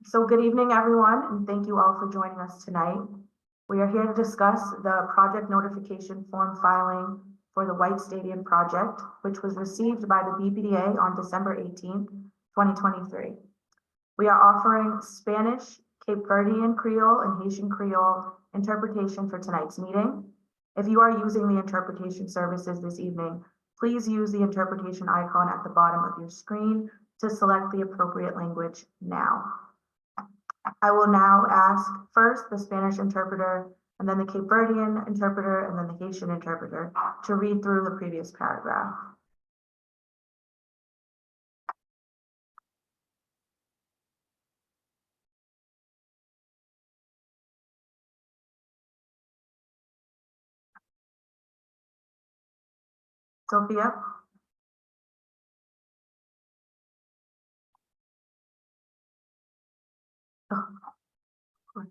So good evening, everyone, and thank you all for joining us tonight. We are here to discuss the project notification form filing for the White Stadium project, which was received by the BPDA on December 18th, 2023. We are offering Spanish, Cape Verdean Creole, and Haitian Creole interpretation for tonight's meeting. If you are using the interpretation services this evening, please use the interpretation icon at the bottom of your screen to select the appropriate language now. I will now ask first the Spanish interpreter, and then the Cape Verdean interpreter, and then the Haitian interpreter to read through the previous paragraph. Sophia? Oh, of course.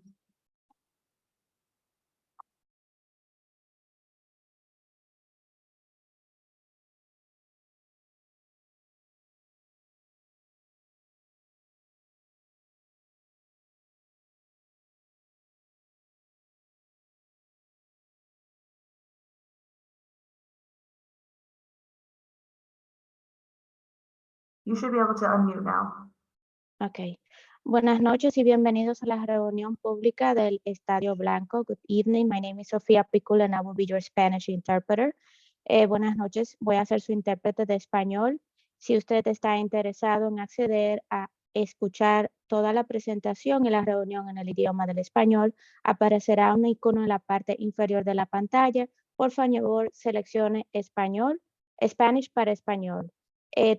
You should be able to unmute now. Ok. Buenas noches y bienvenidos a la reunión pública del Estadio Blanco. Good evening. My name is Sofia Picul and I will be your Spanish interpreter. Buenas noches. Voy a ser su intérprete de español. Si usted está interesado en acceder a escuchar toda la presentación y la reunión en el idioma del español, aparecerá un icono en la parte inferior de la pantalla. Por favor, seleccione español, Spanish para español.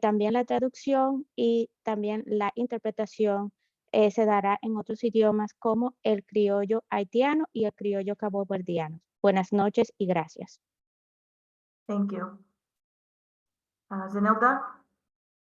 También la traducción y también la interpretación se dará en otros idiomas como el criollo haitiano y el criollo caboverdiano. Buenas noches y gracias. Thank you. Zenilda?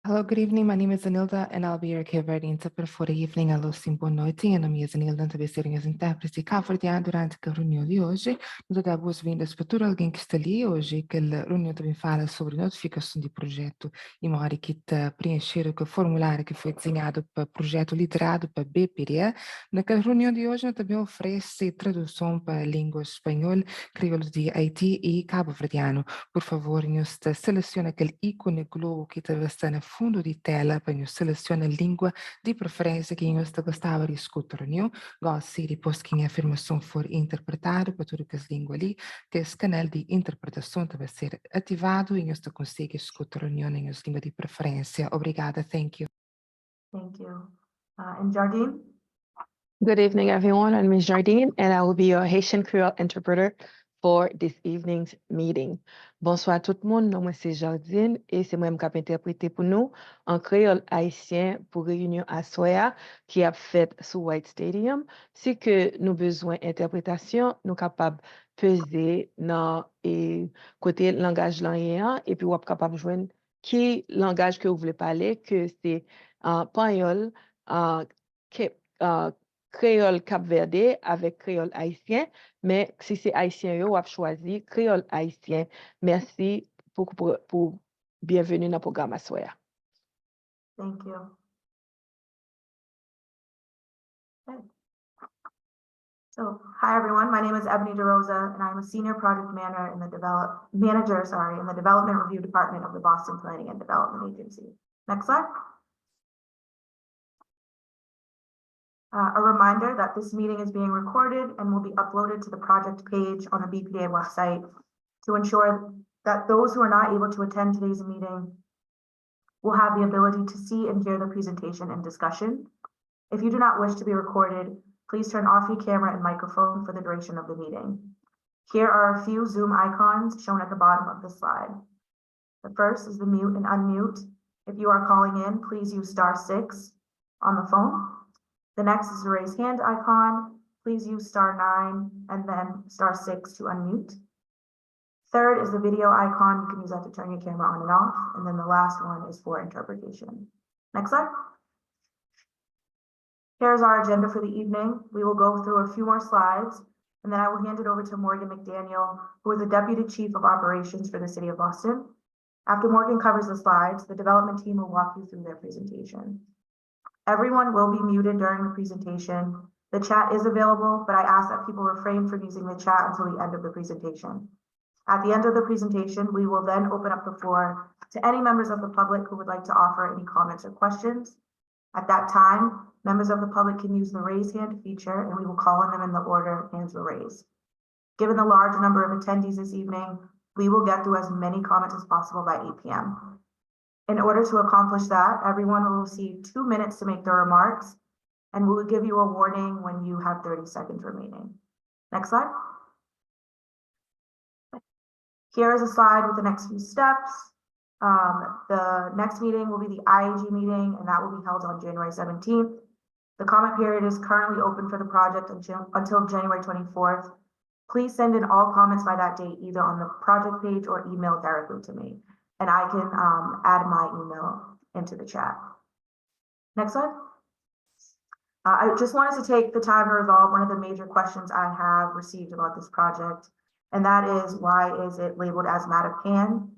Hello, good evening. My name is Zanilda, and I'll be your Cape Verde interpreter for the evening. Alô, sim, boa noite. Meu nome é Zanilda, também serei as intérpretes de Cabo Verde durante a reunião de hoje. Nos dá boas-vindas para todo alguém que está ali hoje, que a reunião também fala sobre notificação de projeto e uma hora que está preencher o formulário que foi desenhado para projeto liderado para BPDA. Naquela reunião de hoje, também oferece tradução para a língua espanhol, crioulo de Haiti e Cabo Verdeano. Por favor, nos selecione aquele ícone globo que está na fundo de tela para nos selecionar a língua de preferência que nós gostava de escutar, não? Gosto depois que a afirmação for interpretada para todas as línguas ali, que esse canal de interpretação vai ser ativado e nós conseguimos escutar em nossa língua de preferência. Obrigada, thank you. Thank you. And Jardine? Good evening, everyone. My name is Jardine, and I will be your Haitian Creole interpreter for this evening's meeting. Bonsoir tout le monde, moi c'est Jardine et c'est moi-même qui vais interpréter pour nous en créole haïtien pour réunion à Soya qui a fait sous White Stadium. Si que nous besoin d'interprétation, nous capables peser dans et côté langage languéen et puis on est capable de joindre qui langage que vous voulez parler, que c'est Panyol, créole cap-verdé avec créole haïtien, mais si c'est haïtien, on a choisi créole haïtien. Merci pour bienvenue dans le programme Assoya. Thank you. Okay. So, hi everyone. My name is Ebony DeRosa, and I'm a senior project manager in the development review department of the Boston Planning and Development Agency. Next slide. A reminder that this meeting is being recorded and will be uploaded to the project page on the BPDA website to ensure that those who are not able to attend today's meeting will have the ability to see and hear the presentation and discussion. If you do not wish to be recorded, please turn off your camera and microphone for the duration of the meeting. Here are a few Zoom icons shown at the bottom of the slide. The first is the mute and unmute. If you are calling in, please use *6 on the phone. The next is the raise hand icon. Please use *9 and then *6 to unmute. Third is the video icon. You can use that to turn your camera on and off. And then the last one is for interpretation. Next slide. Here's our agenda for the evening. We will go through a few more slides, and then I will hand it over to Morgan McDaniel, who is the Deputy Chief of Operations for the City of Boston. After Morgan covers the slides, the development team will walk you through their presentation. Everyone will be muted during the presentation. The chat is available, but I ask that people refrain from using the chat until the end of the presentation. At the end of the presentation, we will then open up the floor to any members of the public who would like to offer any comments or questions. At that time, members of the public can use the raise hand feature and we will call on them in the order hands were raised. Given the large number of attendees this evening, we will get through as many comments as possible by 8 p.m. In order to accomplish that, everyone will receive 2 minutes to make their remarks, and we will give you a warning when you have 30 seconds remaining. Next slide. Here is a slide with the next few steps. The next meeting will be the IAG meeting, and that will be held on January 17th. The comment period is currently open for the project until January 24th. Please send in all comments by that date, either on the project page or email directly to me, and I can add my email into the chat. Next slide. I just wanted to take the time to resolve one of the major questions I have received about this project, and that is, why is it labeled as Mattapan?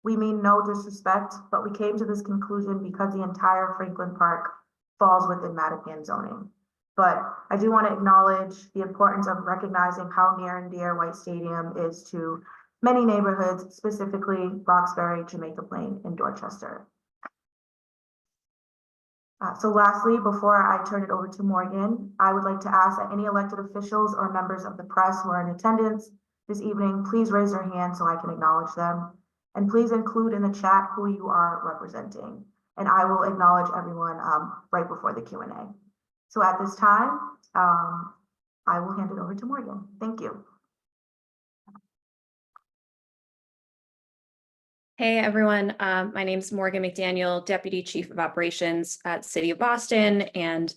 We mean no disrespect, but we came to this conclusion because the entire Franklin Park falls within Mattapan zoning. But I do want to acknowledge the importance of recognizing how near and dear White Stadium is to many neighborhoods, specifically Roxbury, Jamaica Plain, and Dorchester. So lastly, before I turn it over to Morgan, I would like to ask that any elected officials or members of the press who are in attendance this evening, please raise your hand so I can acknowledge them. And please include in the chat who you are representing. And I will acknowledge everyone right before the Q&A. So at this time, I will hand it over to Morgan. Thank you. Hey everyone, my name is Morgan McDaniel, Deputy Chief of Operations at City of Boston and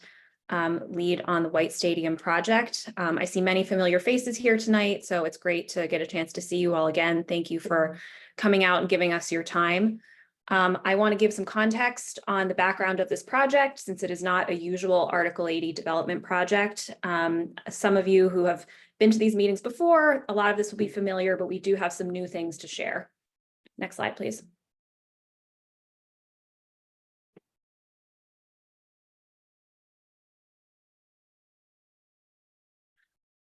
lead on the White Stadium project. I see many familiar faces here tonight, so it's great to get a chance to see you all again. Thank you for coming out and giving us your time. I want to give some context on the background of this project, since it is not a usual Article 80 development project. Some of you who have been to these meetings before, a lot of this will be familiar, but we do have some new things to share. Next slide, please.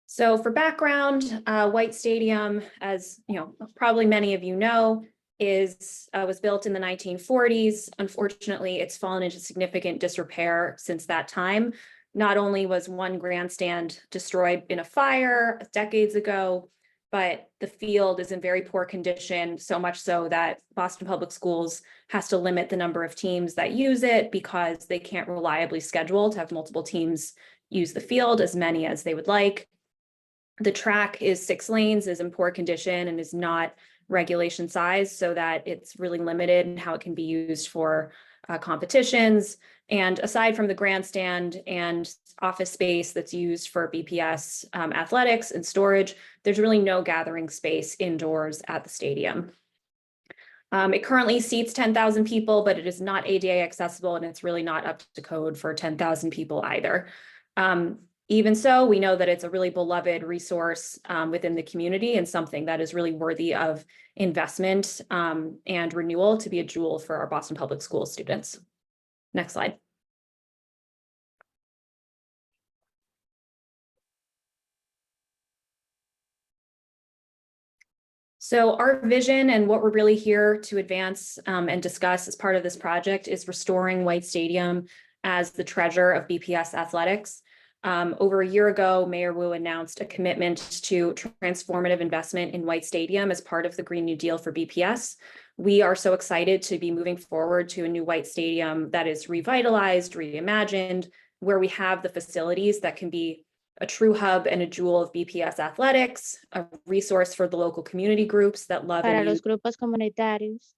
So for background, White Stadium, as you know, probably many of you know, was built in the 1940s. Unfortunately, it's fallen into significant disrepair since that time. Not only was one grandstand destroyed in a fire decades ago, but the field is in very poor condition, so much so that Boston Public Schools has to limit the number of teams that use it because they can't reliably schedule to have multiple teams use the field, as many as they would like. The track is 6 lanes, is in poor condition, and is not regulation size, so that it's really limited in how it can be used for competitions. And aside from the grandstand and office space that's used for BPS athletics and storage, there's really no gathering space indoors at the stadium. It currently seats 10,000 people, but it is not ADA accessible, and it's really not up to code for 10,000 people either. Even so, we know that it's a really beloved resource within the community and something that is really worthy of investment and renewal to be a jewel for our Boston Public Schools students. Next slide. So our vision and what we're really here to advance and discuss as part of this project is restoring White Stadium as the treasure of BPS athletics. Over a year ago, Mayor Wu announced a commitment to transformative investment in White Stadium as part of the Green New Deal for BPS. We are so excited to be moving forward to a new White Stadium that is revitalized, reimagined, where we have the facilities that can be a true hub and a jewel of BPS athletics, a resource for the local community groups that love Para and los use, grupos comunitarios,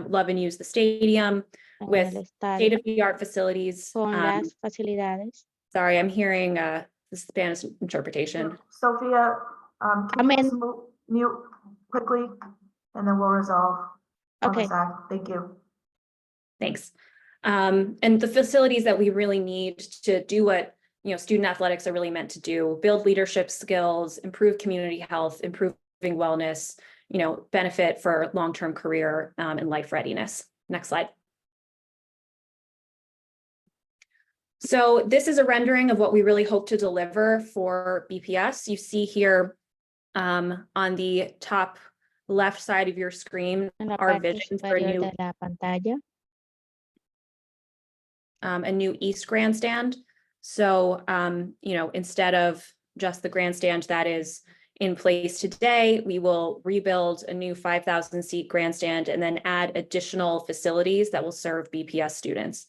love and use the stadium en with el estadio, state-of-the-art facilities. con las facilidades. Sorry, I'm hearing the Spanish interpretation. Sophia, can you Amen. just mute quickly, and then we'll resolve on Okay. the side. Thank you. Thanks. And the facilities that we really need to do what student athletics are really meant to do: build leadership skills, improve community health, improving wellness, benefit for long-term career and life readiness. Next slide. So this is a rendering of what we really hope to deliver for BPS. You see here on the top left side of your screen, En la our parte vision for superior de la pantalla. a new East grandstand. So, you know, instead of just the grandstand that is in place today, we will rebuild a new 5,000 seat grandstand and then add additional facilities that will serve BPS students.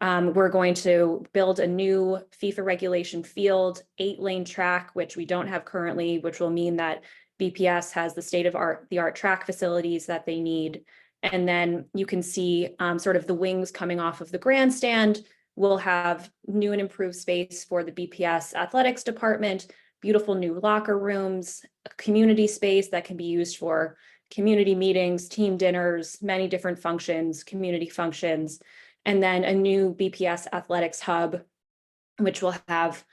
We're going to build a new FIFA regulation field, 8-lane track, which we don't have currently, which will mean that BPS has the state-of-the-art track facilities that they need. And then you can see sort of the wings coming off of the grandstand. We'll have new and improved space for the BPS athletics department, beautiful new locker rooms, a community space that can be used for community meetings, team dinners, many different functions, community functions, and then a new BPS athletics hub, which will have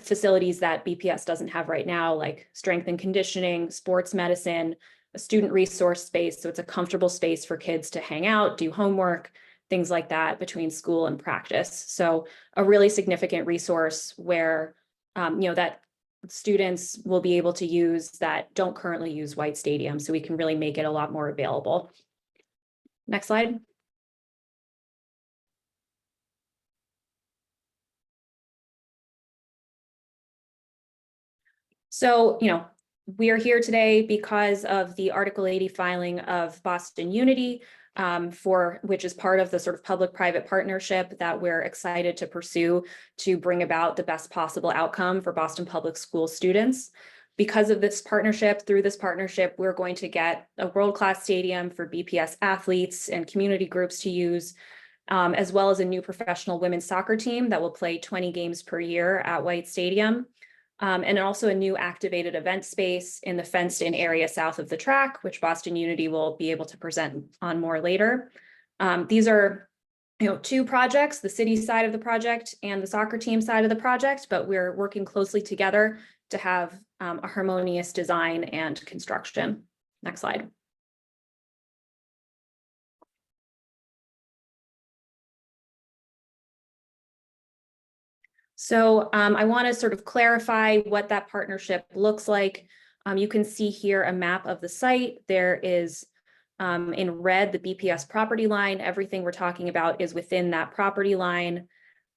facilities that BPS doesn't have right now, like strength and conditioning, sports medicine, a student resource space. So it's a comfortable space for kids to hang out, do homework, things like that between school and practice. So a really significant resource where, you know, that students will be able to use that don't currently use White Stadium. So we can really make it a lot more available. Next slide. So, you know, we are here today because of the Article 80 filing of Boston Unity, which is part of the sort of public-private partnership that we're excited to pursue to bring about the best possible outcome for Boston Public School students. Because of this partnership, through this partnership, we're going to get a world-class stadium for BPS athletes and community groups to use, as well as a new professional women's soccer team that will play 20 games per year at White Stadium. And also a new activated event space in the fenced-in area south of the track, which Boston Unity will be able to present on more later. These are, you know, two projects, the city side of the project and the soccer team side of the project, but we're working closely together to have a harmonious design and construction. Next slide. So I want to sort of clarify what that partnership looks like. You can see here a map of the site. There is in red the BPS property line. Everything we're talking about is within that property line.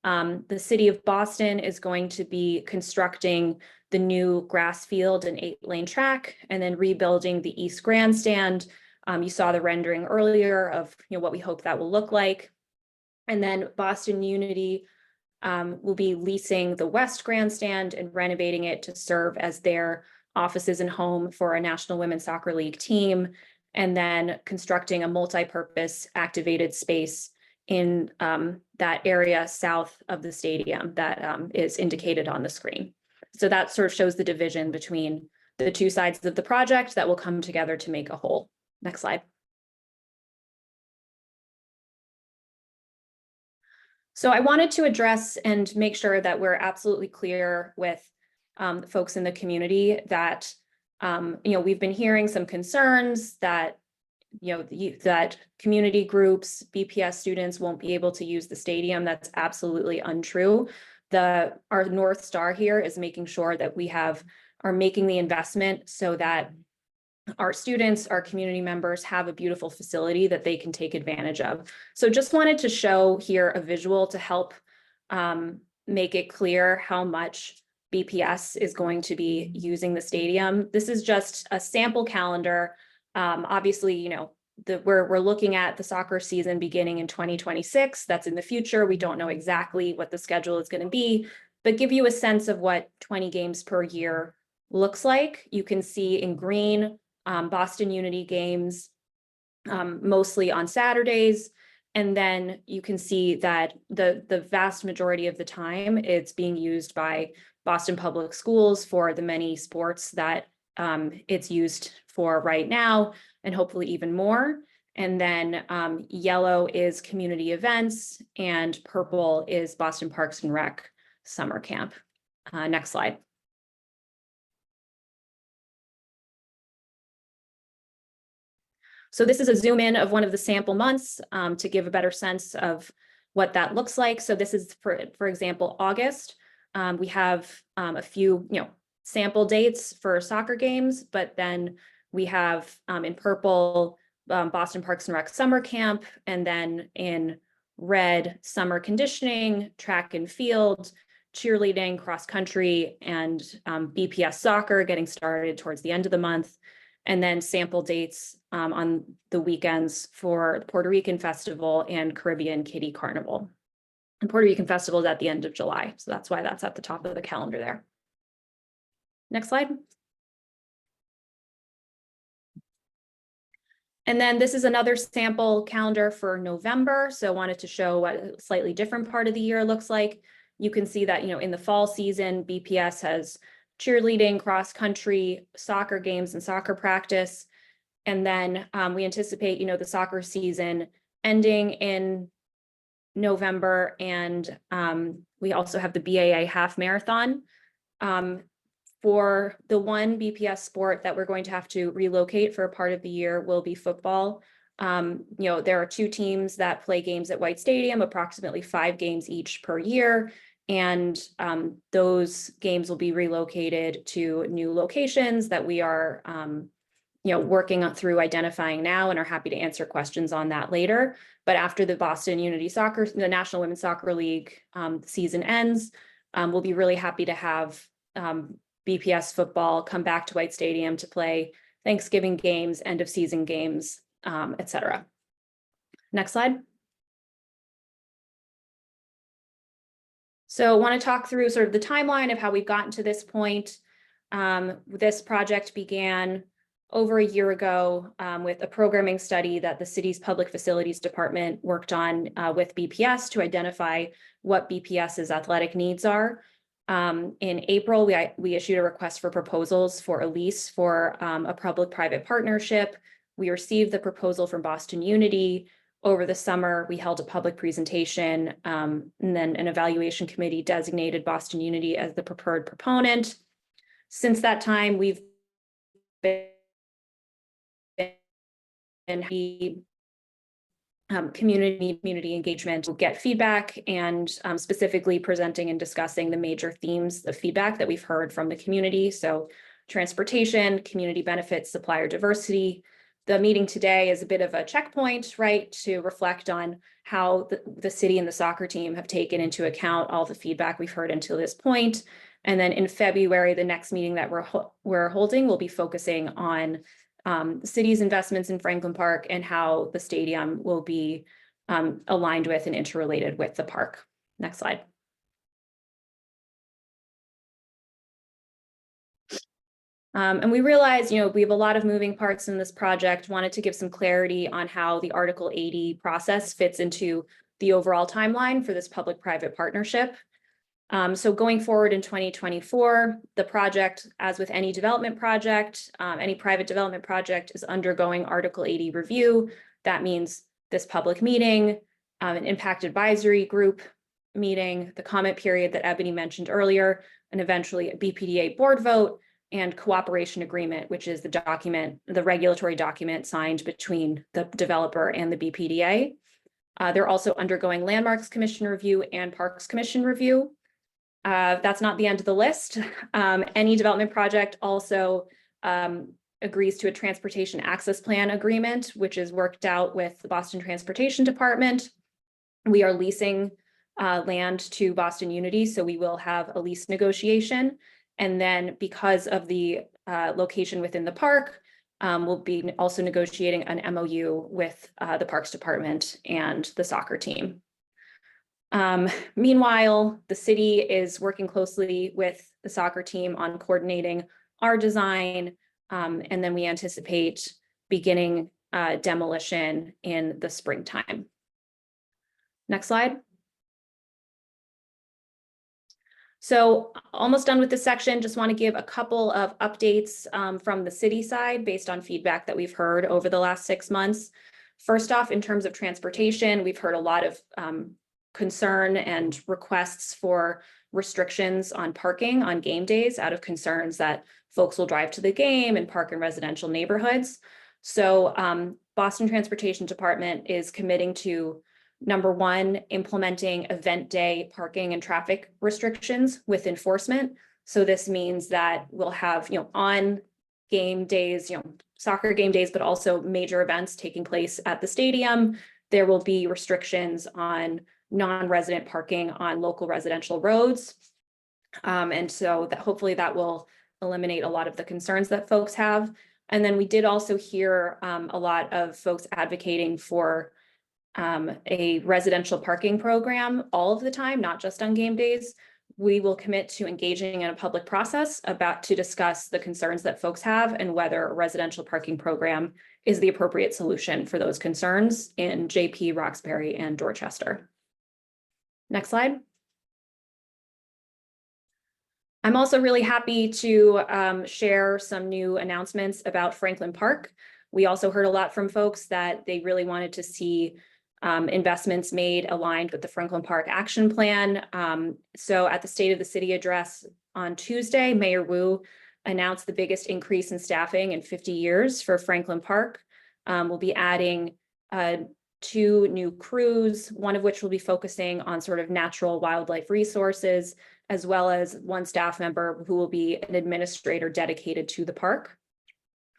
The city of Boston is going to be constructing the new grass field and 8-lane track and then rebuilding the East Grandstand. You saw the rendering earlier of, you know, what we hope that will look like. And then Boston Unity will be leasing the West Grandstand and renovating it to serve as their offices and home for a National Women's Soccer League team, and then constructing a multi-purpose activated space in that area south of the stadium that is indicated on the screen. So that sort of shows the division between the two sides of the project that will come together to make a whole. Next slide. So I wanted to address and make sure that we're absolutely clear with folks in the community that, you know, we've been hearing some concerns that, you know, that community groups, BPS students won't be able to use the stadium. That's absolutely untrue. Our North Star here is making sure that we are making the investment so that our students, our community members have a beautiful facility that they can take advantage of. So just wanted to show here a visual to help make it clear how much BPS is going to be using the stadium. This is just a sample calendar. Obviously, you know, we're looking at the soccer season beginning in 2026. That's in the future. We don't know exactly what the schedule is going to be, but give you a sense of what 20 games per year looks like. You can see in green, Boston Unity games, mostly on Saturdays. And then you can see that the vast majority of the time it's being used by Boston Public Schools for the many sports that it's used for right now, and hopefully even more. And then yellow is community events and purple is Boston Parks and Rec summer camp. Next slide. So this is a zoom in of one of the sample months to give a better sense of what that looks like. So this is for example, August. We have a few, sample dates for soccer games, but then we have in purple, Boston Parks and Rec summer camp, and then in red, summer conditioning, track and field, cheerleading, cross country, and BPS soccer getting started towards the end of the month. And then sample dates on the weekends for the Puerto Rican Festival and Caribbean Kitty Carnival. And Puerto Rican Festival is at the end of July, so that's why that's at the top of the calendar there. Next slide. And then this is another sample calendar for November. So I wanted to show what a slightly different part of the year looks like. You can see that, in the fall season, BPS has cheerleading, cross country, soccer games, and soccer practice. And then we anticipate, the soccer season ending in November. And we also have the BAA half marathon. For the one BPS sport that we're going to have to relocate for a part of the year will be football. There are 2 teams that play games at White Stadium, approximately 5 games each per year. And those games will be relocated to new locations that we are, working through identifying now, and are happy to answer questions on that later. But after the Boston Unity Soccer, the National Women's Soccer League season ends, we'll be really happy to have BPS football come back to White Stadium to play Thanksgiving games, end of season games, etc. Next slide. So I want to talk through sort of the timeline of how we've gotten to this point. This project began over a year ago with a programming study that the city's Public Facilities Department worked on with BPS to identify what BPS's athletic needs are. In April, we issued a request for proposals for a lease for a public-private partnership. We received the proposal from Boston Unity. Over the summer, we held a public presentation, and then an evaluation committee designated Boston Unity as the preferred proponent. Since that time, we've been community engagement to get feedback, and specifically presenting and discussing the major themes of feedback that we've heard from the community. So transportation, community benefits, supplier diversity. The meeting today is a bit of a checkpoint, right, to reflect on how the city and the soccer team have taken into account all the feedback we've heard until this point. And then in February, the next meeting that we're holding will be focusing on the city's investments in Franklin Park and how the stadium will be aligned with and interrelated with the park. Next slide. And we realize, we have a lot of moving parts in this project, wanted to give some clarity on how the Article 80 process fits into the overall timeline for this public-private partnership. So going forward in 2024, the project, as with any development project, any private development project, is undergoing Article 80 review. That means this public meeting, an impact advisory group meeting, the comment period that Ebony mentioned earlier, and eventually a BPDA board vote, and cooperation agreement, which is the regulatory document signed between the developer and the BPDA. They're also undergoing Landmarks Commission review and Parks Commission review. That's not the end of the list. Any development project also agrees to a transportation access plan agreement, which is worked out with the Boston Transportation Department. We are leasing land to Boston Unity, so we will have a lease negotiation. And then because of the location within the park, we'll be also negotiating an MOU with the Parks Department and the soccer team. Meanwhile, the city is working closely with the soccer team on coordinating our design, and then we anticipate beginning demolition in the springtime. Next slide. So almost done with this section, just want to give a couple of updates from the city side based on feedback that we've heard over the last 6 months. First off, in terms of transportation, we've heard a lot of concern and requests for restrictions on parking on game days out of concerns that folks will drive to the game and park in residential neighborhoods. So Boston Transportation Department is committing to Number one, implementing event day parking and traffic restrictions with enforcement. So this means that we'll have, on game days, soccer game days, but also major events taking place at the stadium. There will be restrictions on non-resident parking on local residential roads. And so that hopefully that will eliminate a lot of the concerns that folks have. And then we did also hear a lot of folks advocating for a residential parking program all of the time, not just on game days. We will commit to engaging in a public process to discuss the concerns that folks have and whether a residential parking program is the appropriate solution for those concerns in JP, Roxbury, and Dorchester. Next slide. I'm also really happy to share some new announcements about Franklin Park. We also heard a lot from folks that they really wanted to see investments made aligned with the Franklin Park Action Plan. So at the State of the City address on Tuesday, Mayor Wu announced the biggest increase in staffing in 50 years for Franklin Park. We'll be adding 2 new crews, one of which will be focusing on sort of natural wildlife resources, as well as 1 staff member who will be an administrator dedicated to the park.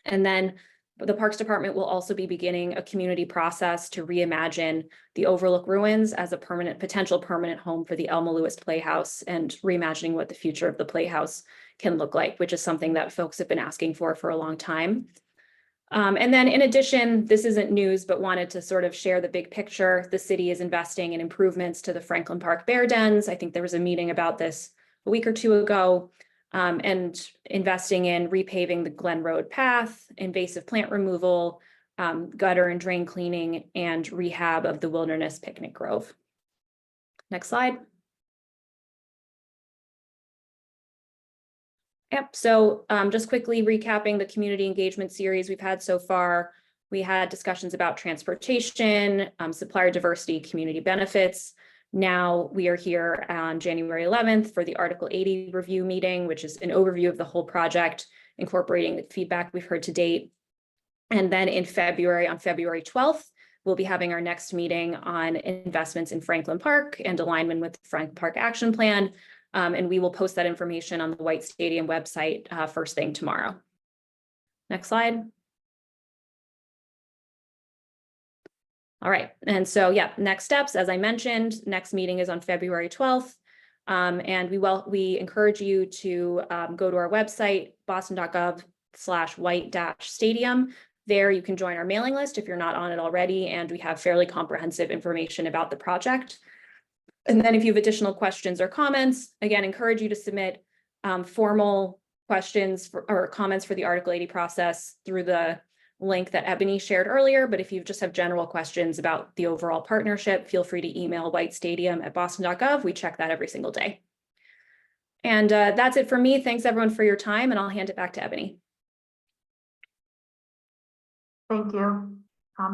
And then the Parks Department will also be beginning a community process to reimagine the Overlook ruins as a potential permanent home for the Elma Lewis Playhouse, and reimagining what the future of the Playhouse can look like, which is something that folks have been asking for a long time. And then in addition, this isn't news, but wanted to sort of share the big picture. The city is investing in improvements to the Franklin Park Bear Dens. I think there was a meeting about this a week or 2 ago. And investing in repaving the Glen Road path, invasive plant removal, gutter and drain cleaning, and rehab of the Wilderness Picnic Grove. Next slide. Yep, so just quickly recapping the community engagement series we've had so far. We had discussions about transportation, supplier diversity, community benefits. Now we are here on January 11th for the Article 80 review meeting, which is an overview of the whole project, incorporating the feedback we've heard to date. And then in February, on February 12th, we'll be having our next meeting on investments in Franklin Park and alignment with the Franklin Park Action Plan. And we will post that information on the White Stadium website first thing tomorrow. Next slide. All right, and so yeah, next steps, as I mentioned, next meeting is on February 12th. And we encourage you to go to our website, boston.gov/white-stadium. There you can join our mailing list if you're not on it already, and we have fairly comprehensive information about the project. And then if you have additional questions or comments, again, encourage you to submit formal questions or comments for the Article 80 process through the link that Ebony shared earlier. But if you just have general questions about the overall partnership, feel free to email whitestadium@boston.gov. We check that every single day. And that's it for me. Thanks everyone for your time, and I'll hand it back to Ebony. Thank you.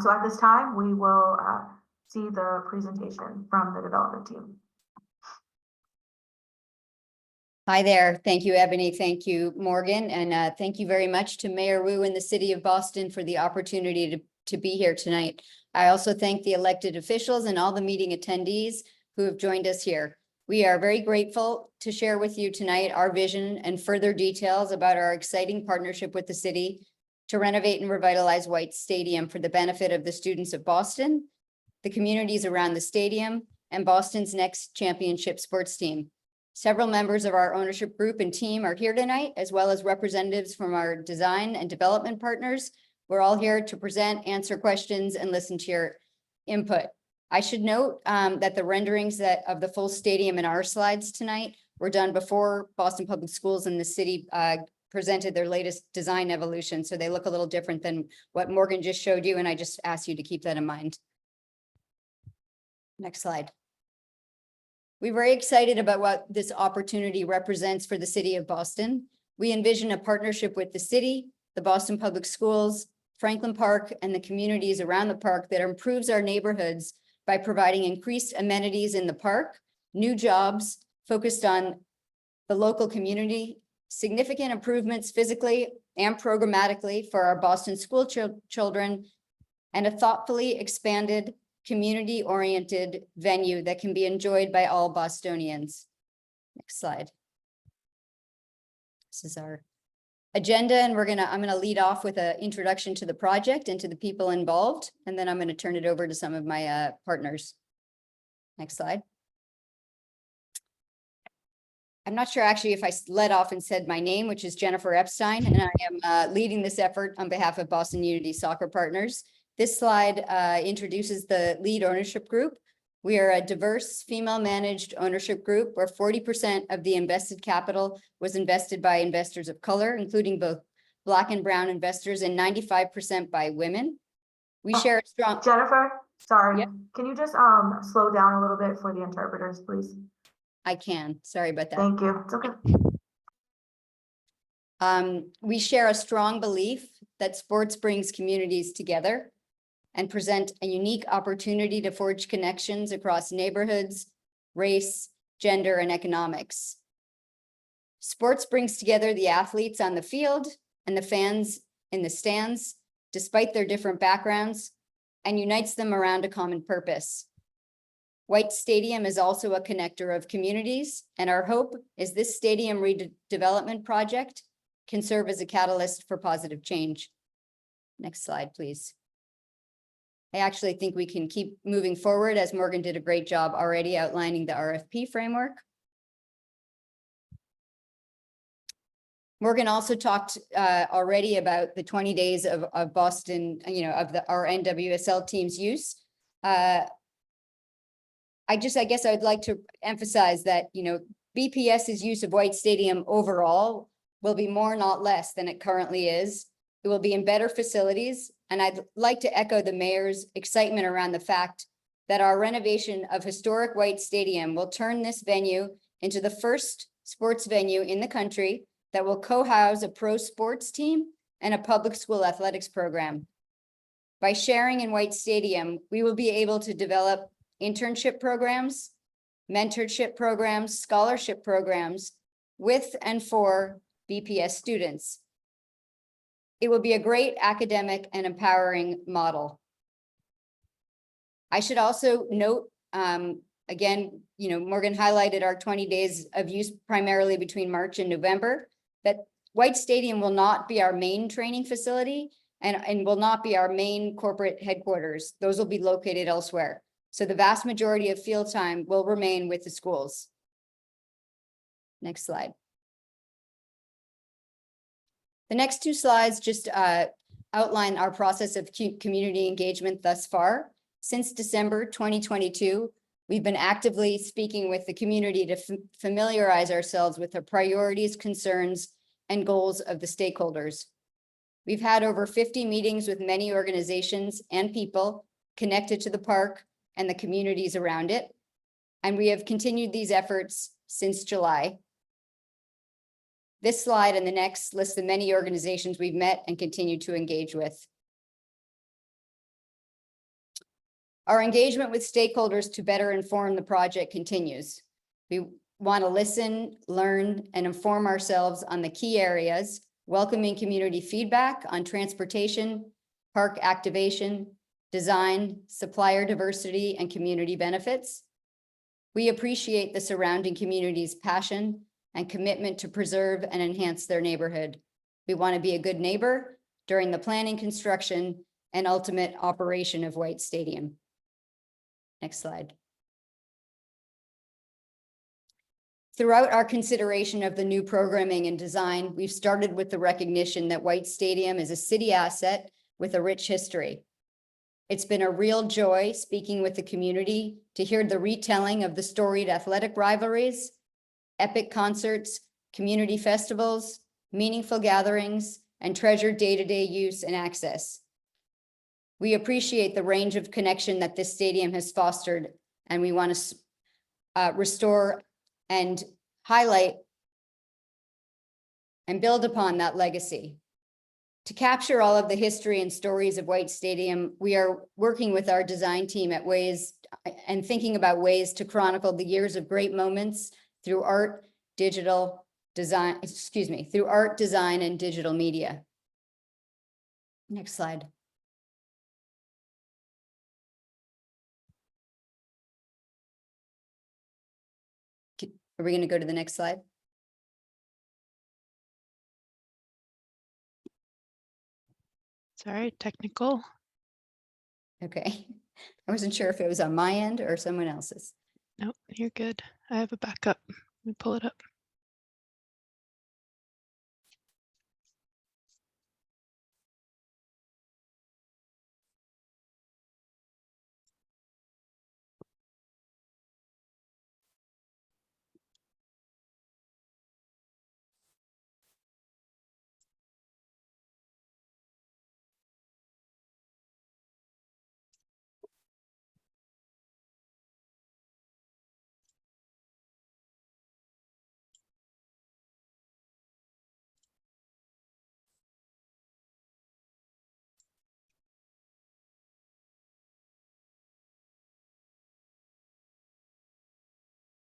So at this time, we will see the presentation from the development team. Hi there. Thank you, Ebony. Thank you, Morgan. And thank you very much to Mayor Wu and the City of Boston for the opportunity to be here tonight. I also thank the elected officials and all the meeting attendees who have joined us here. We are very grateful to share with you tonight our vision and further details about our exciting partnership with the city to renovate and revitalize White Stadium for the benefit of the students of Boston, the communities around the stadium, and Boston's next championship sports team. Several members of our ownership group and team are here tonight, as well as representatives from our design and development partners. We're all here to present, answer questions, and listen to your input. I should note that the renderings of the full stadium in our slides tonight were done before Boston Public Schools and the city presented their latest design evolution. So they look a little different than what Morgan just showed you, and I just ask you to keep that in mind. Next slide. We're very excited about what this opportunity represents for the city of Boston. We envision a partnership with the city, the Boston Public Schools, Franklin Park, and the communities around the park that improves our neighborhoods by providing increased amenities in the park, new jobs focused on the local community, significant improvements physically and programmatically for our Boston school children, and a thoughtfully expanded community-oriented venue that can be enjoyed by all Bostonians. Next slide. This is our agenda, and I'm gonna lead off with an introduction to the project and to the people involved, and then I'm gonna turn it over to some of my partners. Next slide. I'm not sure actually if I led off and said my name, which is Jennifer Epstein, and I am leading this effort on behalf of Boston Unity Soccer Partners. This slide introduces the lead ownership group. We are a diverse female-managed ownership group where 40% of the invested capital was invested by investors of color, including both Black and Brown investors, and 95% by women. We share a strong. Jennifer, sorry, Yep. can you just slow down a little bit for the interpreters, please? I can, sorry about that. Thank you. It's okay. We share a strong belief that sports brings communities together and present a unique opportunity to forge connections across neighborhoods, race, gender, and economics. Sports brings together the athletes on the field and the fans in the stands, despite their different backgrounds, and unites them around a common purpose. White Stadium is also a connector of communities, and our hope is this stadium redevelopment project can serve as a catalyst for positive change. Next slide, please. I actually think we can keep moving forward, as Morgan did a great job already outlining the RFP framework. Morgan also talked already about the 20 days of Boston, of our NWSL team's use. I guess I'd like to emphasize that, BPS's use of White Stadium overall will be more, not less, than it currently is. It will be in better facilities, and I'd like to echo the mayor's excitement around the fact that our renovation of historic White Stadium will turn this venue into the first sports venue in the country that will co-house a pro sports team and a public school athletics program. By sharing in White Stadium, we will be able to develop internship programs, mentorship programs, scholarship programs with and for BPS students. It will be a great academic and empowering model. I should also note, again, Morgan highlighted our 20 days of use primarily between March and November, that White Stadium will not be our main training facility and will not be our main corporate headquarters. Those will be located elsewhere. So the vast majority of field time will remain with the schools. Next slide. The next two slides just outline our process of community engagement thus far. Since December 2022, we've been actively speaking with the community to familiarize ourselves with the priorities, concerns, and goals of the stakeholders. We've had over 50 meetings with many organizations and people connected to the park and the communities around it, and we have continued these efforts since July. This slide and the next list the many organizations we've met and continue to engage with. Our engagement with stakeholders to better inform the project continues. We want to listen, learn, and inform ourselves on the key areas, welcoming community feedback on transportation, park activation, design, supplier diversity, and community benefits. We appreciate the surrounding community's passion and commitment to preserve and enhance their neighborhood. We want to be a good neighbor during the planning, construction, and ultimate operation of White Stadium. Next slide. Throughout our consideration of the new programming and design, we've started with the recognition that White Stadium is a city asset with a rich history. It's been a real joy speaking with the community to hear the retelling of the storied athletic rivalries, epic concerts, community festivals, meaningful gatherings, and treasured day-to-day use and access. We appreciate the range of connection that this stadium has fostered, and we want to restore and highlight and build upon that legacy. To capture all of the history and stories of White Stadium, we are working with our design team at ways and thinking about ways to chronicle the years of great moments through art, design, and digital media. Next slide. Are we going to go to the next slide? Sorry, technical. Okay. I wasn't sure if it was on my end or someone else's. Nope, you're good. I have a backup. Let me pull it up.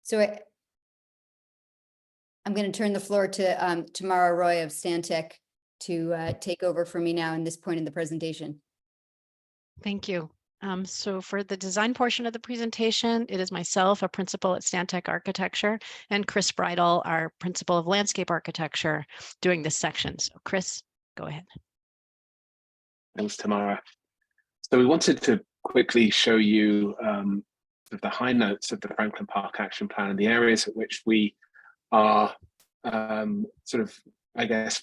So I'm going to turn the floor to Tamara Roy of Stantec to take over for me now in this point in the presentation. Thank you. So for the design portion of the presentation, it is myself, a principal at Stantec Architecture, and Chris Bridle, our principal of landscape architecture, doing this section. So Chris, go ahead. Thanks, Tamara. So we wanted to quickly show you the high notes of the Franklin Park Action Plan and the areas at which we are sort of, I guess,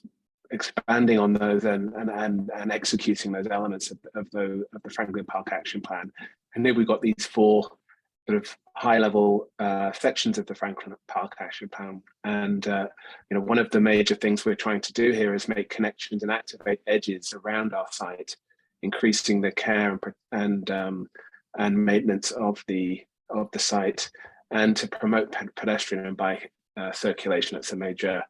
expanding on those and executing those elements of the Franklin Park Action Plan. And then we've got these four sort of high-level sections of the Franklin Park Action Plan. And you know, one of the major things we're trying to do here is make connections and activate edges around our site, increasing the care and maintenance of the site, and to promote pedestrian and bike circulation. That's a major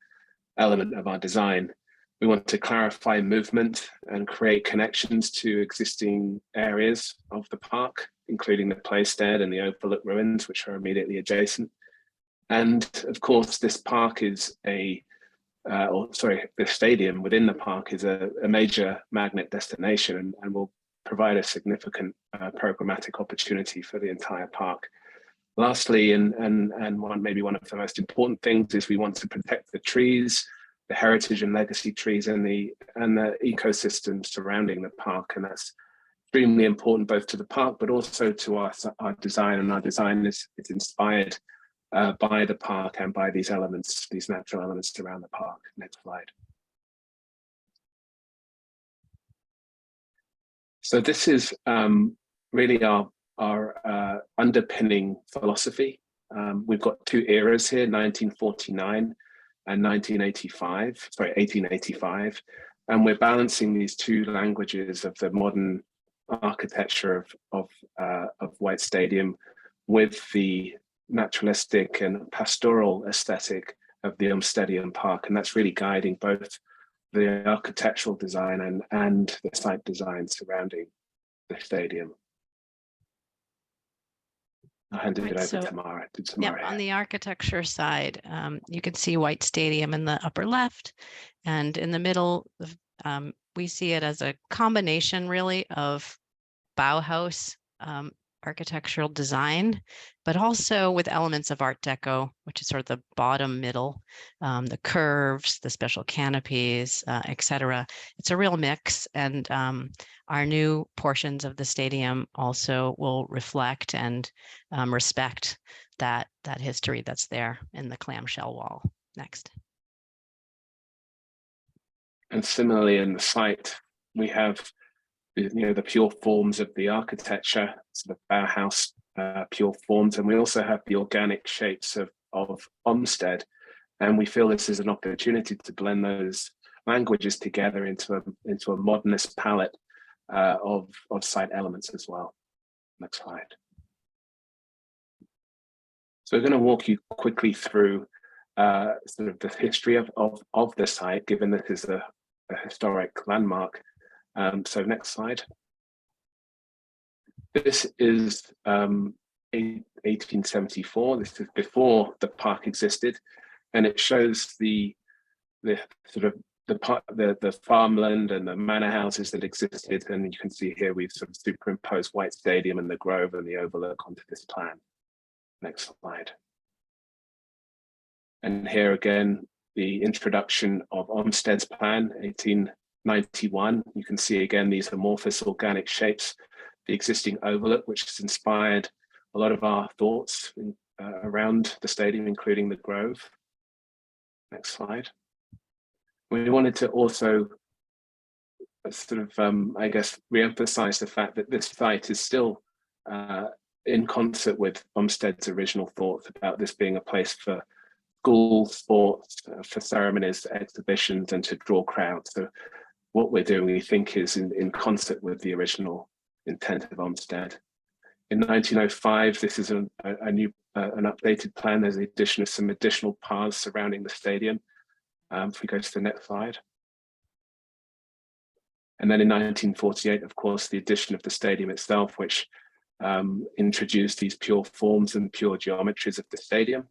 element of our design. We want to clarify movement and create connections to existing areas of the park, including the Playstead and the Overlook ruins, which are immediately adjacent. And of course, this park is the stadium within the park is a major magnet destination and will provide a significant programmatic opportunity for the entire park. Lastly, and maybe one of the most important things is we want to protect the trees, the heritage and legacy trees, and the ecosystem surrounding the park, and that's extremely important both to the park but also to our design. And our design is inspired by the park and by these elements, these natural elements around the park. Next slide. So this is really our underpinning philosophy. We've got two eras here, 1949 and 1885, and we're balancing these two languages of the modern architecture of White Stadium with the naturalistic and pastoral aesthetic of the Umstedian Park, and that's really guiding both the architectural design and the site design surrounding the stadium. I'll hand it over to Tamara. On the architecture side, you can see White Stadium in the upper left, and in the middle, we see it as a combination really of Bauhaus architectural design, but also with elements of Art Deco, which is sort of the bottom middle, the curves, the special canopies, etc. It's a real mix, and our new portions of the stadium also will reflect and respect that history that's there in the clamshell wall. Next. And similarly in the site, we have the pure forms of the architecture, sort of Bauhaus pure forms, and we also have the organic shapes of Olmsted, and we feel this is an opportunity to blend those languages together into a modernist palette of site elements as well. Next slide. So we're going to walk you quickly through sort of the history of the site, given this is a historic landmark. So next slide. This is 1874. This is before the park existed, and it shows the farmland and the manor houses that existed. And you can see here we've sort of superimposed White Stadium and the Grove and the Overlook onto this plan. Next slide. And here again, the introduction of Olmsted's plan, 1891. You can see again these amorphous organic shapes, the existing overlook, which has inspired a lot of our thoughts around the stadium, including the Grove. Next slide. We wanted to also sort of, I guess, re-emphasize the fact that this site is still in concert with Olmsted's original thoughts about this being a place for schools, sports, for ceremonies, exhibitions, and to draw crowds. So what we're doing, we think, is in concert with the original intent of Olmsted. In 1905, this is an updated plan. There's the addition of some additional paths surrounding the stadium. If we go to the next slide. And then in 1948, of course, the addition of the stadium itself, which introduced these pure forms and pure geometries of the stadium.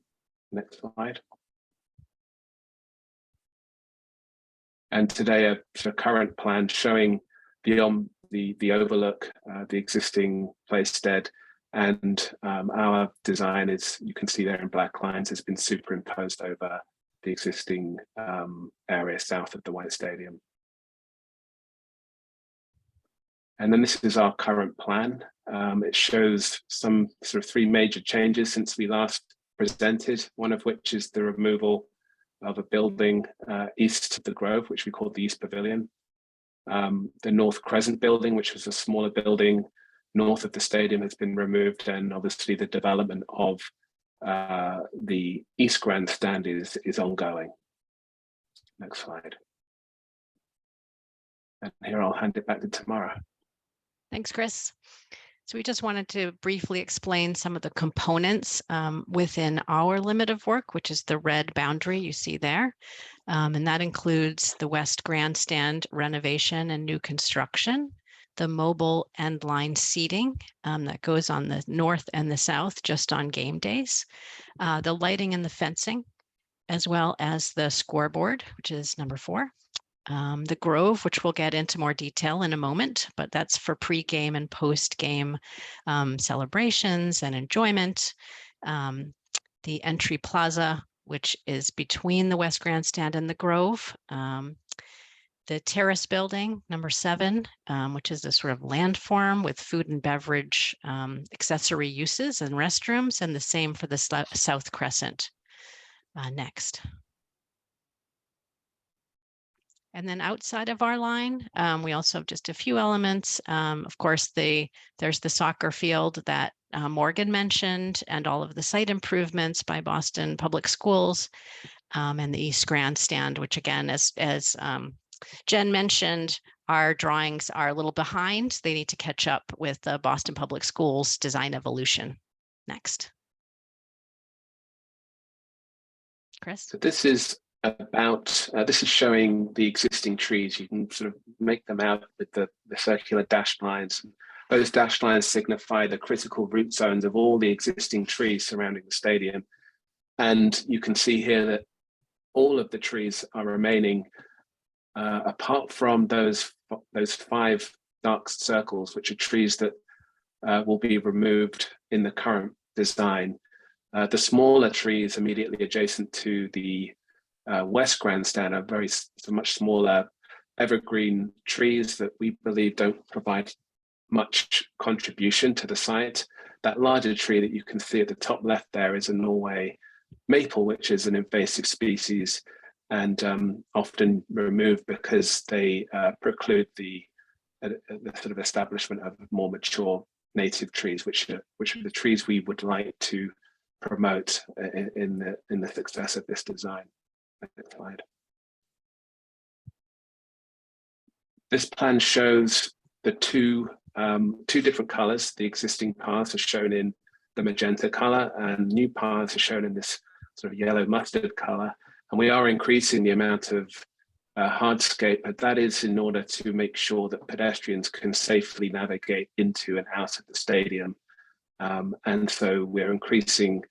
Next slide. And today, a current plan showing the overlook, the existing playstead, and our design is, you can see there in black lines, has been superimposed over the existing area south of the White Stadium. And then this is our current plan. It shows some sort of 3 major changes since we last presented, one of which is the removal of a building east of the Grove, which we call the East Pavilion. The North Crescent building, which was a smaller building north of the stadium, has been removed, and obviously the development of the East Grandstand is ongoing. Next slide. And here I'll hand it back to Tamara. Thanks, Chris. So we just wanted to briefly explain some of the components within our limit of work, which is the red boundary you see there. And that includes the West Grandstand renovation and new construction, the mobile end line seating that goes on the north and the south just on game days, the lighting and the fencing, as well as the scoreboard, which is number 4. The Grove, which we'll get into more detail in a moment, but that's for pre-game and post-game celebrations and enjoyment. The entry plaza, which is between the West Grandstand and the Grove. The terrace building, number 7, which is a sort of landform with food and beverage accessory uses and restrooms, and the same for the South Crescent. Next. And then outside of our line, we also have just a few elements. Of course, there's the soccer field that Morgan mentioned, and all of the site improvements by Boston Public Schools, and the East Grandstand, which again, as Jen mentioned, our drawings are a little behind. They need to catch up with the Boston Public Schools design evolution. Next. Chris? So this is about, this is showing the existing trees. You can sort of make them out with the circular dashed lines. Those dashed lines signify the critical root zones of all the existing trees surrounding the stadium. And you can see here that all of the trees are remaining, apart from those 5 dark circles, which are trees that will be removed in the current design. The smaller trees immediately adjacent to the West Grandstand are much smaller evergreen trees that we believe don't provide much contribution to the site. That larger tree that you can see at the top left there is a Norway maple, which is an invasive species and often removed because they preclude the sort of establishment of more mature native trees, which are the trees we would like to promote in the success of this design. Next slide. This plan shows the two different colors. The existing paths are shown in the magenta color, and new paths are shown in this sort of yellow mustard color. And we are increasing the amount of hardscape, but that is in order to make sure that pedestrians can safely navigate into and out of the stadium. And so we're increasing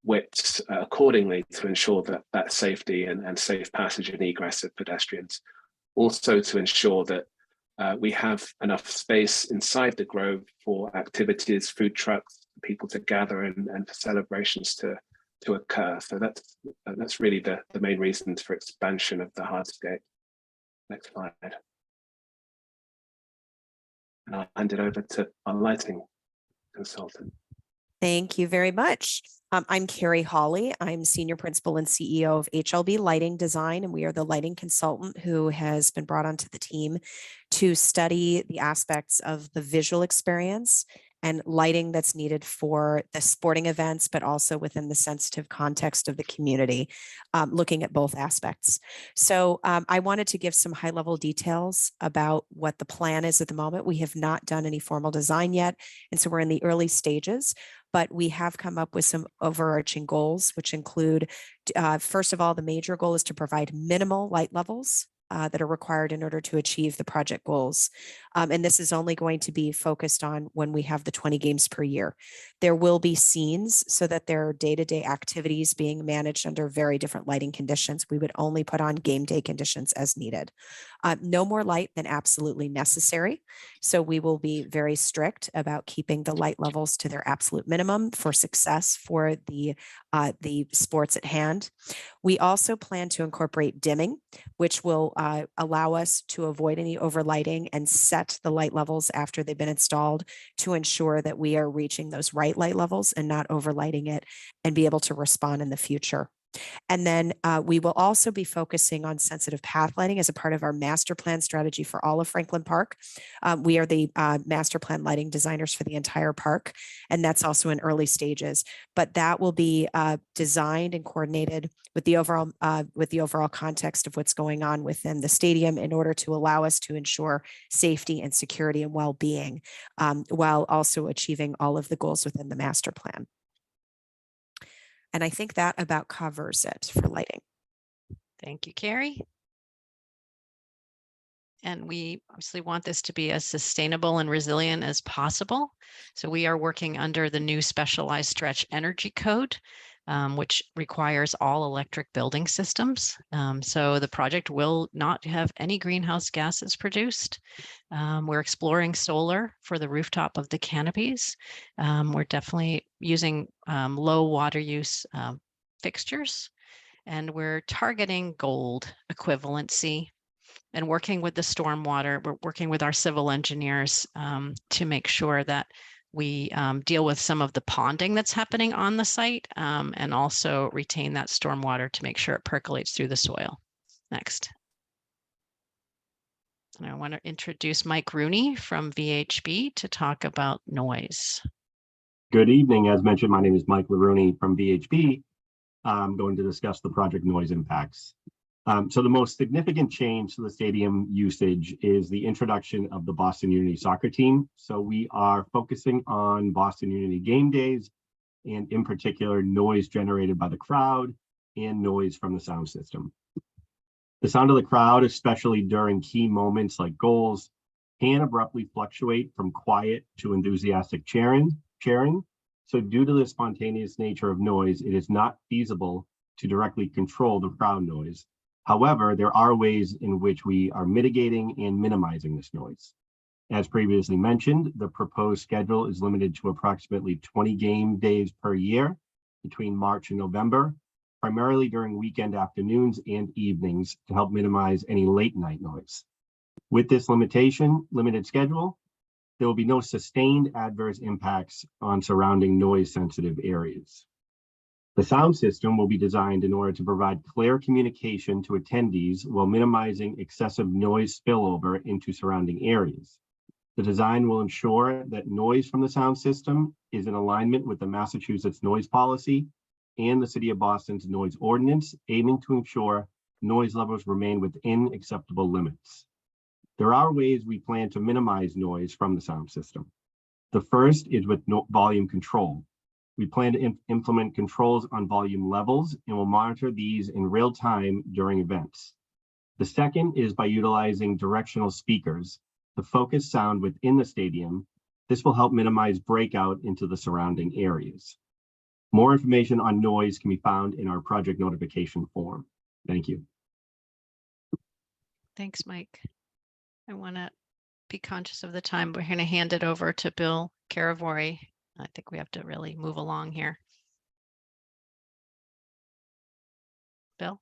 widths accordingly to ensure that safety and safe passage and egress of pedestrians. Also to ensure that we have enough space inside the Grove for activities, food trucks, people to gather and for celebrations to to occur. So that's really the main reasons for expansion of the hardscape. Next slide. And I'll hand it over to our lighting consultant. Thank you very much. I'm Carrie Hawley. I'm Senior Principal and CEO of HLB Lighting Design, and we are the lighting consultant who has been brought onto the team to study the aspects of the visual experience and lighting that's needed for the sporting events, but also within the sensitive context of the community, looking at both aspects. So I wanted to give some high-level details about what the plan is at the moment. We have not done any formal design yet, and so we're in the early stages, but we have come up with some overarching goals, which include, first of all, the major goal is to provide minimal light levels that are required in order to achieve the project goals. And this is only going to be focused on when we have the 20 games per year. There will be scenes so that there are day-to-day activities being managed under very different lighting conditions. We would only put on game day conditions as needed. No more light than absolutely necessary. So we will be very strict about keeping the light levels to their absolute minimum for success for the sports at hand. We also plan to incorporate dimming, which will allow us to avoid any overlighting and set the light levels after they've been installed to ensure that we are reaching those right light levels and not overlighting it and be able to respond in the future. And then we will also be focusing on sensitive path lighting as a part of our master plan strategy for all of Franklin Park. We are the master plan lighting designers for the entire park, and that's also in early stages. But that will be designed and coordinated with the overall context of what's going on within the stadium in order to allow us to ensure safety and security and well-being, while also achieving all of the goals within the master plan. And I think that about covers it for lighting. Thank you, Carrie. And we obviously want this to be as sustainable and resilient as possible. So we are working under the new specialized stretch energy code, which requires all electric building systems. So the project will not have any greenhouse gases produced. We're exploring solar for the rooftop of the canopies. We're definitely using low water use fixtures, and we're targeting gold equivalency and working with the stormwater. We're working with our civil engineers to make sure that we deal with some of the ponding that's happening on the site, and also retain that stormwater to make sure it percolates through the soil. Next. And I want to introduce Mike Rooney from VHB to talk about noise. Good evening. As mentioned, my name is Mike Rooney from VHB. I'm going to discuss the project noise impacts. So the most significant change to the stadium usage is the introduction of the Boston Unity soccer team. So we are focusing on Boston Unity game days, and in particular, noise generated by the crowd and noise from the sound system. The sound of the crowd, especially during key moments like goals, can abruptly fluctuate from quiet to enthusiastic cheering. So due to the spontaneous nature of noise, it is not feasible to directly control the crowd noise. However, there are ways in which we are mitigating and minimizing this noise. As previously mentioned, the proposed schedule is limited to approximately 20 game days per year between March and November, primarily during weekend afternoons and evenings to help minimize any late night noise. With this limited schedule, there will be no sustained adverse impacts on surrounding noise sensitive areas. The sound system will be designed in order to provide clear communication to attendees while minimizing excessive noise spillover into surrounding areas. The design will ensure that noise from the sound system is in alignment with the Massachusetts noise policy and the City of Boston's noise ordinance, aiming to ensure noise levels remain within acceptable limits. There are ways we plan to minimize noise from the sound system. The first is with volume control. We plan to implement controls on volume levels and will monitor these in real time during events. The second is by utilizing directional speakers to focus sound within the stadium. This will help minimize breakout into the surrounding areas. More information on noise can be found in our project notification form. Thank you. Thanks, Mike. I want to be conscious of the time. We're going to hand it over to Bill Caravori. I think we have to really move along here. Bill?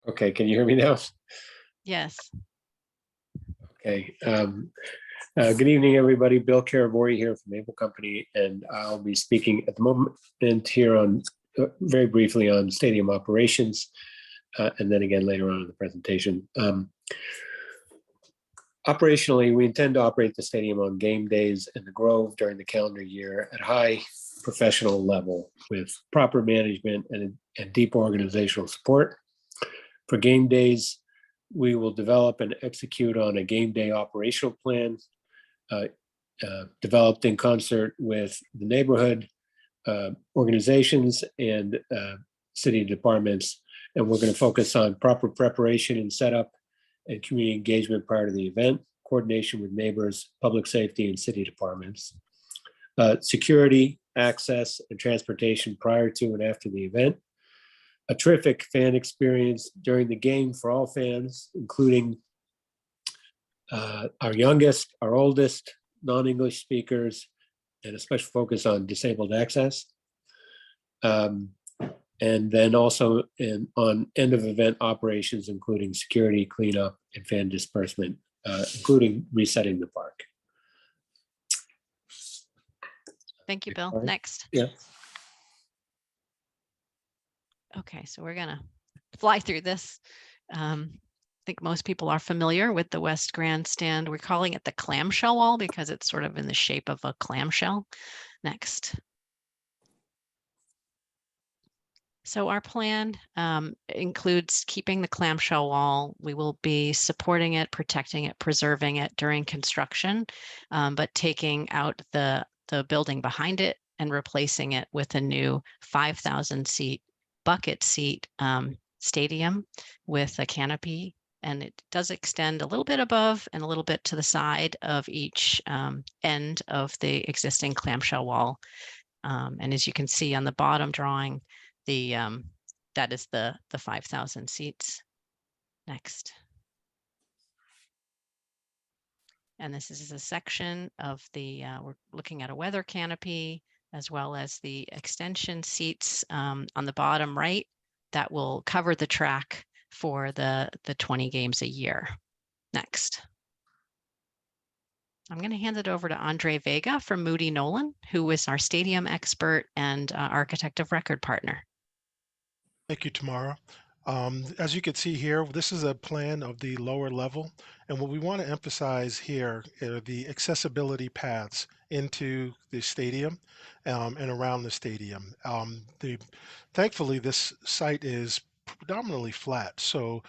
Okay, can you hear me now? Yes. Okay. Good evening, everybody. Bill Caravori here from Maple Company, and I'll be speaking at the moment here on very briefly on stadium operations, and then again later on in the presentation. Operationally, we intend to operate the stadium on game days in the Grove during the calendar year at high professional level with proper management and deep organizational support. For game days, we will develop and execute on a game day operational plan developed in concert with the neighborhood organizations and city departments. And we're going to focus on proper preparation and setup and community engagement prior to the event, coordination with neighbors, public safety, and city departments. Security, access, and transportation prior to and after the event. A terrific fan experience during the game for all fans, including our youngest, our oldest, non-English speakers, and a special focus on disabled access. And then also on end of event operations, including security, cleanup, and fan disbursement, including resetting the park. Thank you, Bill. Next. Yeah. Okay, so we're gonna fly through this. I think most people are familiar with the West Grandstand. We're calling it the clamshell wall because it's sort of in the shape of a clamshell. Next. So our plan includes keeping the clamshell wall. We will be supporting it, protecting it, preserving it during construction, but taking out the building behind it and replacing it with a new 5,000 seat bucket seat stadium with a canopy. And it does extend a little bit above and a little bit to the side of each end of the existing clamshell wall. And as you can see on the bottom drawing, that is the 5,000 seats. Next. And this is a section of the, we're looking at a weather canopy as well as the extension seats on the bottom right that will cover the track for the 20 games a year. Next. I'm going to hand it over to Andre Vega from Moody Nolan, who is our stadium expert and architect of record partner. Thank you, Tamara. As you can see here, this is a plan of the lower level. And what we want to emphasize here are the accessibility paths into the stadium and around the stadium. Thankfully, this site is predominantly flat. So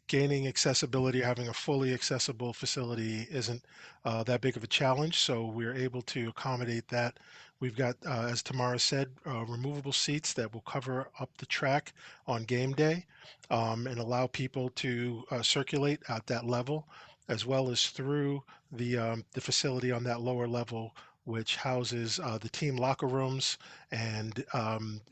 gaining accessibility, having a fully accessible facility isn't that big of a challenge. So we're able to accommodate that. We've got, as Tamara said, removable seats that will cover up the track on game day and allow people to circulate at that level, as well as through the facility on that lower level, which houses the team locker rooms and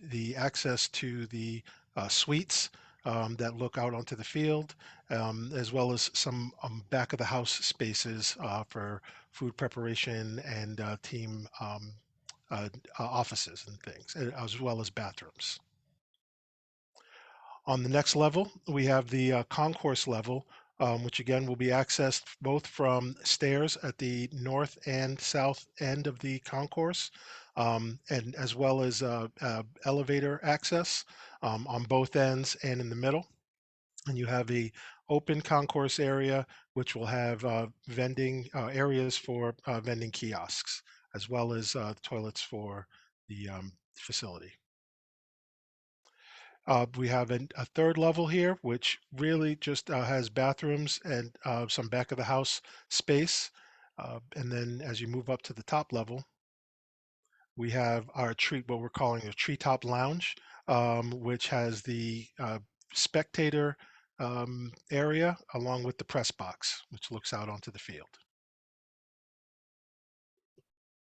the access to the suites that look out onto the field, as well as some back of the house spaces for food preparation and team offices and things, as well as bathrooms. On the next level, we have the concourse level, which again will be accessed both from stairs at the north and south end of the concourse, and as well as elevator access on both ends and in the middle. And you have a open concourse area, which will have vending areas for vending kiosks, as well as toilets for the facility. We have a third level here, which really just has bathrooms and some back of the house space. And then as you move up to the top level, we have our what we're calling a treetop lounge, which has the spectator area along with the press box, which looks out onto the field.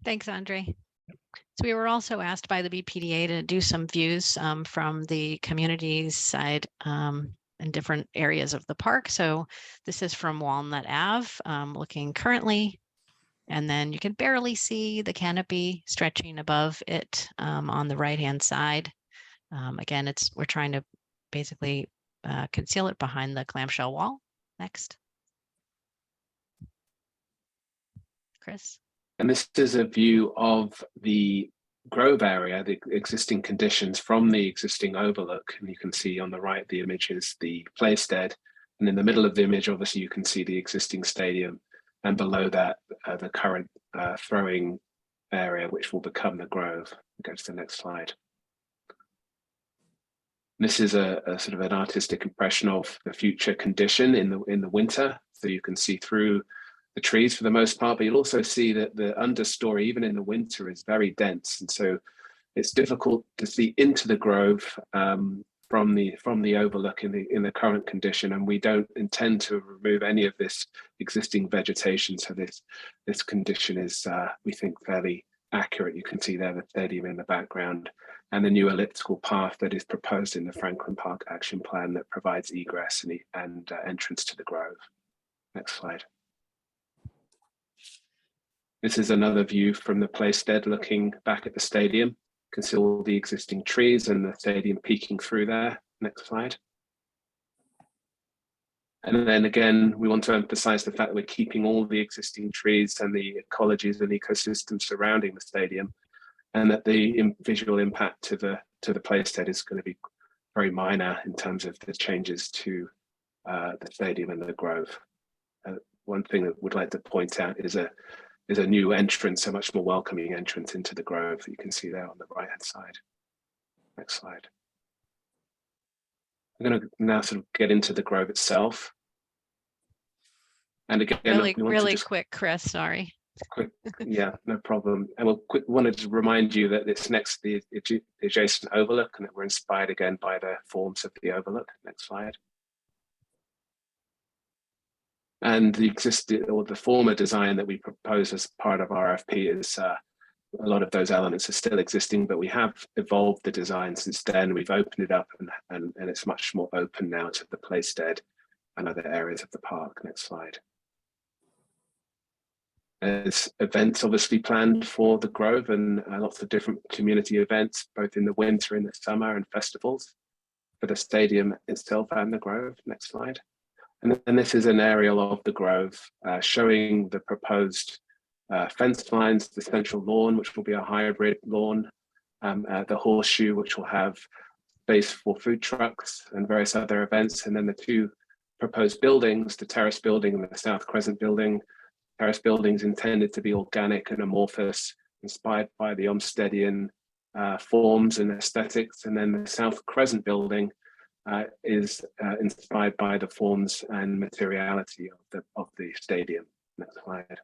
Thanks, Andre. So we were also asked by the BPDA to do some views from the community's side in different areas of the park. So this is from Walnut Ave, looking currently And then you can barely see the canopy stretching above it on the right-hand side. Again, we're trying to basically conceal it behind the clamshell wall. Next. Chris. And this is a view of the grove area, the existing conditions from the existing overlook. And you can see on the right, the image is the Playstead. And in the middle of the image, obviously, you can see the existing stadium. And below that, the current throwing area, which will become the grove. Go to the next slide. This is a sort of an artistic impression of the future condition in the winter. So you can see through the trees for the most part, but you'll also see that the understory, even in the winter, is very dense. And so it's difficult to see into the grove from the overlook in the current condition. And we don't intend to remove any of this existing vegetation. So this condition is, we think, fairly accurate. You can see there the stadium in the background and the new elliptical path that is proposed in the Franklin Park Action Plan that provides egress and entrance to the grove. Next slide. This is another view from the Playstead looking back at the stadium. You can see all the existing trees and the stadium peeking through there. Next slide. And then again, we want to emphasize the fact that we're keeping all the existing trees and the ecologies and ecosystems surrounding the stadium, and that the visual impact to the Playstead is going to be very minor in terms of the changes to the stadium and the grove. One thing that we'd like to point out is a new entrance, a much more welcoming entrance into the grove that you can see there on the right-hand side. Next slide. I'm going to now sort of get into the grove itself. And again, really quick, Chris, sorry. Quick, yeah, no problem. And we'll wanted to remind you that it's next to the adjacent overlook and that we're inspired again by the forms of the overlook. Next slide. And the existing or the former design that we propose as part of RFP is a lot of those elements are still existing, but we have evolved the design since then. We've opened it up and it's much more open now to the Playstead and other areas of the park. Next slide. There's events obviously planned for the Grove and lots of different community events, both in the winter and the summer, and festivals for the stadium itself and the Grove. Next slide. And then this is an aerial of the Grove showing the proposed fence lines, the central lawn, which will be a hybrid lawn, the horseshoe, which will have space for food trucks and various other events, and then the two proposed buildings, the terrace building and the South Crescent building. Terrace buildings intended to be organic and amorphous, inspired by the Olmstedian forms and aesthetics, and then the South Crescent building is inspired by the forms and materiality of the stadium. Next slide.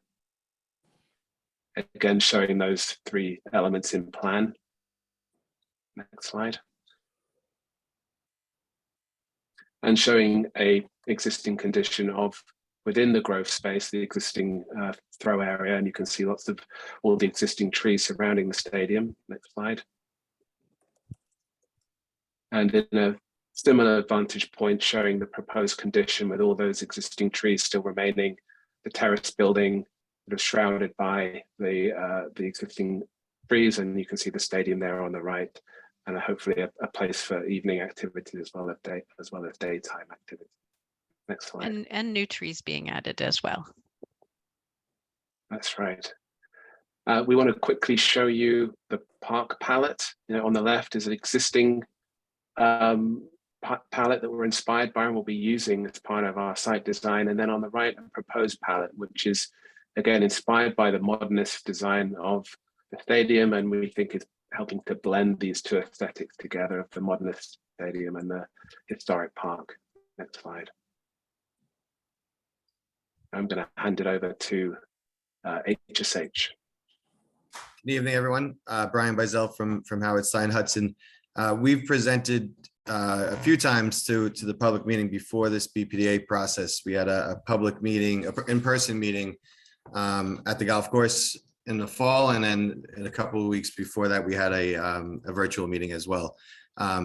Again, showing those three elements in plan. Next slide. And showing a existing condition of within the Grove space, the existing throw area, and you can see lots of all the existing trees surrounding the stadium. Next slide. And in a similar vantage point, showing the proposed condition with all those existing trees still remaining, the terrace building sort of shrouded by the existing trees, and you can see the stadium there on the right, and hopefully a place for evening activities as well as daytime activities. Next slide. And new trees being added as well. That's right. We want to quickly show you the park palette. On the left is an existing palette that we're inspired by and we'll be using as part of our site design. And then on the right, a proposed palette, which is again inspired by the modernist design of the stadium, and we think is helping to blend these two aesthetics together of the modernist stadium and the historic park. Next slide. I'm going to hand it over to HSH. Good evening, everyone. Brian Bizel from Howard Stein Hudson. We've presented a few times to the public meeting before this BPDA process. We had a public meeting, an in-person meeting at the golf course in the fall, and then in a couple of weeks before that, we had a virtual meeting as well.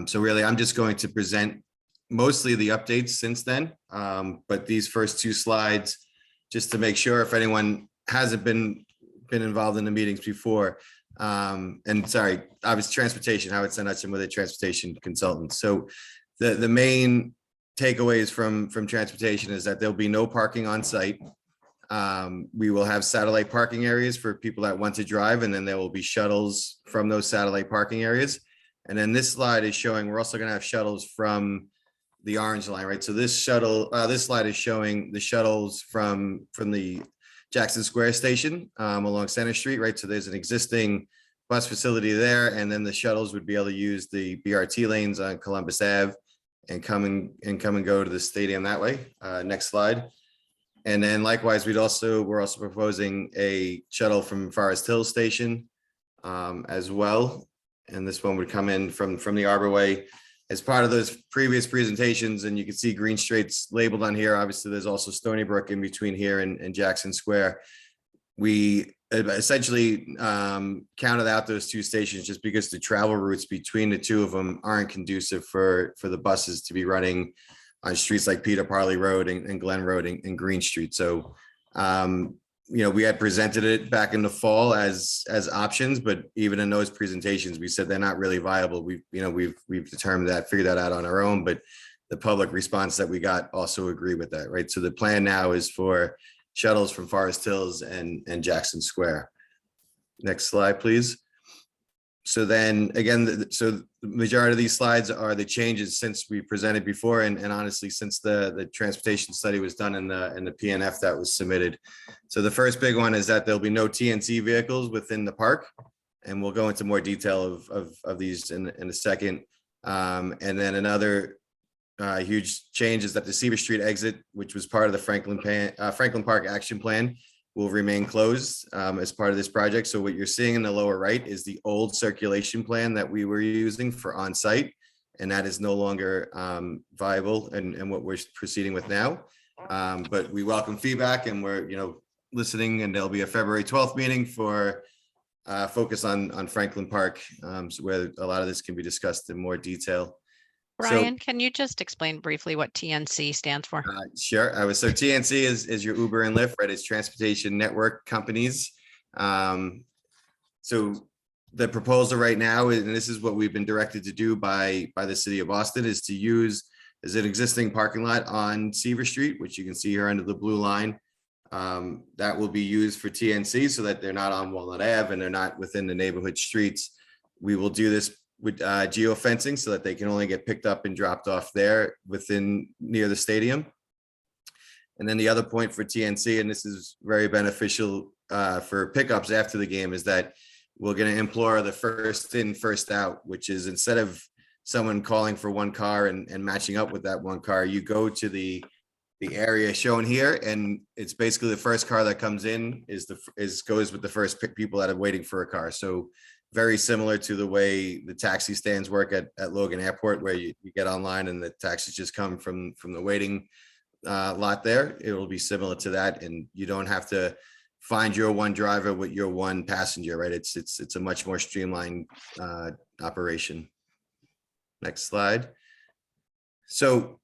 So really, I'm just going to present mostly the updates since then, but these first two slides, just to make sure if anyone hasn't been been involved in the meetings before. And sorry, obviously transportation, Howard Stein Hudson with a transportation consultant. So the main takeaways from transportation is that there'll be no parking on site. We will have satellite parking areas for people that want to drive, and then there will be shuttles from those satellite parking areas. And then this slide is showing, we're also going to have shuttles from the orange line, right? So this slide is showing the shuttles from the Jackson Square station along Center Street, right? So there's an existing bus facility there, and then the shuttles would be able to use the BRT lanes on Columbus Ave and come and go to the stadium that way. Next slide. And then likewise, we're also proposing a shuttle from Forest Hill Station as well. And this one would come in from the Arborway as part of those previous presentations. And you can see Green Strait's labeled on here. Obviously, there's also Stony Brook in between here and Jackson Square. We essentially counted out those two stations just because the travel routes between the two of them aren't conducive for the buses to be running on streets like Peter Parley Road and Glen Road and Green Street. So, we had presented it back in the fall as options, but even in those presentations, we said they're not really viable. We've determined that, figured that out on our own, but the public response that we got also agree with that, right? So the plan now is for shuttles from Forest Hills and Jackson Square. Next slide, please. So then again, the majority of these slides are the changes since we presented before, and honestly, since the transportation study was done in the PNF that was submitted. So the first big one is that there'll be no TNC vehicles within the park, and we'll go into more detail of these in a second. And then another huge change is that the Seaver Street exit, which was part of the Franklin Park Action Plan, will remain closed as part of this project. So what you're seeing in the lower right is the old circulation plan that we were using for on-site, and that is no longer viable and what we're proceeding with now. But we welcome feedback, and we're listening, and there'll be a February 12th meeting for focus on Franklin Park, so where a lot of this can be discussed in more detail. Brian, can you just explain briefly what TNC stands for? Sure. So TNC is your Uber and Lyft, right? It's transportation network companies. So the proposal right now, and this is what we've been directed to do by the city of Boston, is to use as an existing parking lot on Seaver Street, which you can see here under the blue line. That will be used for TNC so that they're not on Walnut Ave and they're not within the neighborhood streets. We will do this with geofencing so that they can only get picked up and dropped off there near the stadium. And then the other point for TNC, and this is very beneficial for pickups after the game, is that we're going to implore the first in, first out, which is instead of someone calling for one car and matching up with that one car, you go to the area shown here, and it's basically the first car that comes in goes with the first people that are waiting for a car. So very similar to the way the taxi stands work at Logan Airport, where you get online and the taxis just come from the waiting lot there. It will be similar to that, and you don't have to find your one driver with your one passenger, right? It's a much more streamlined operation. Next slide. So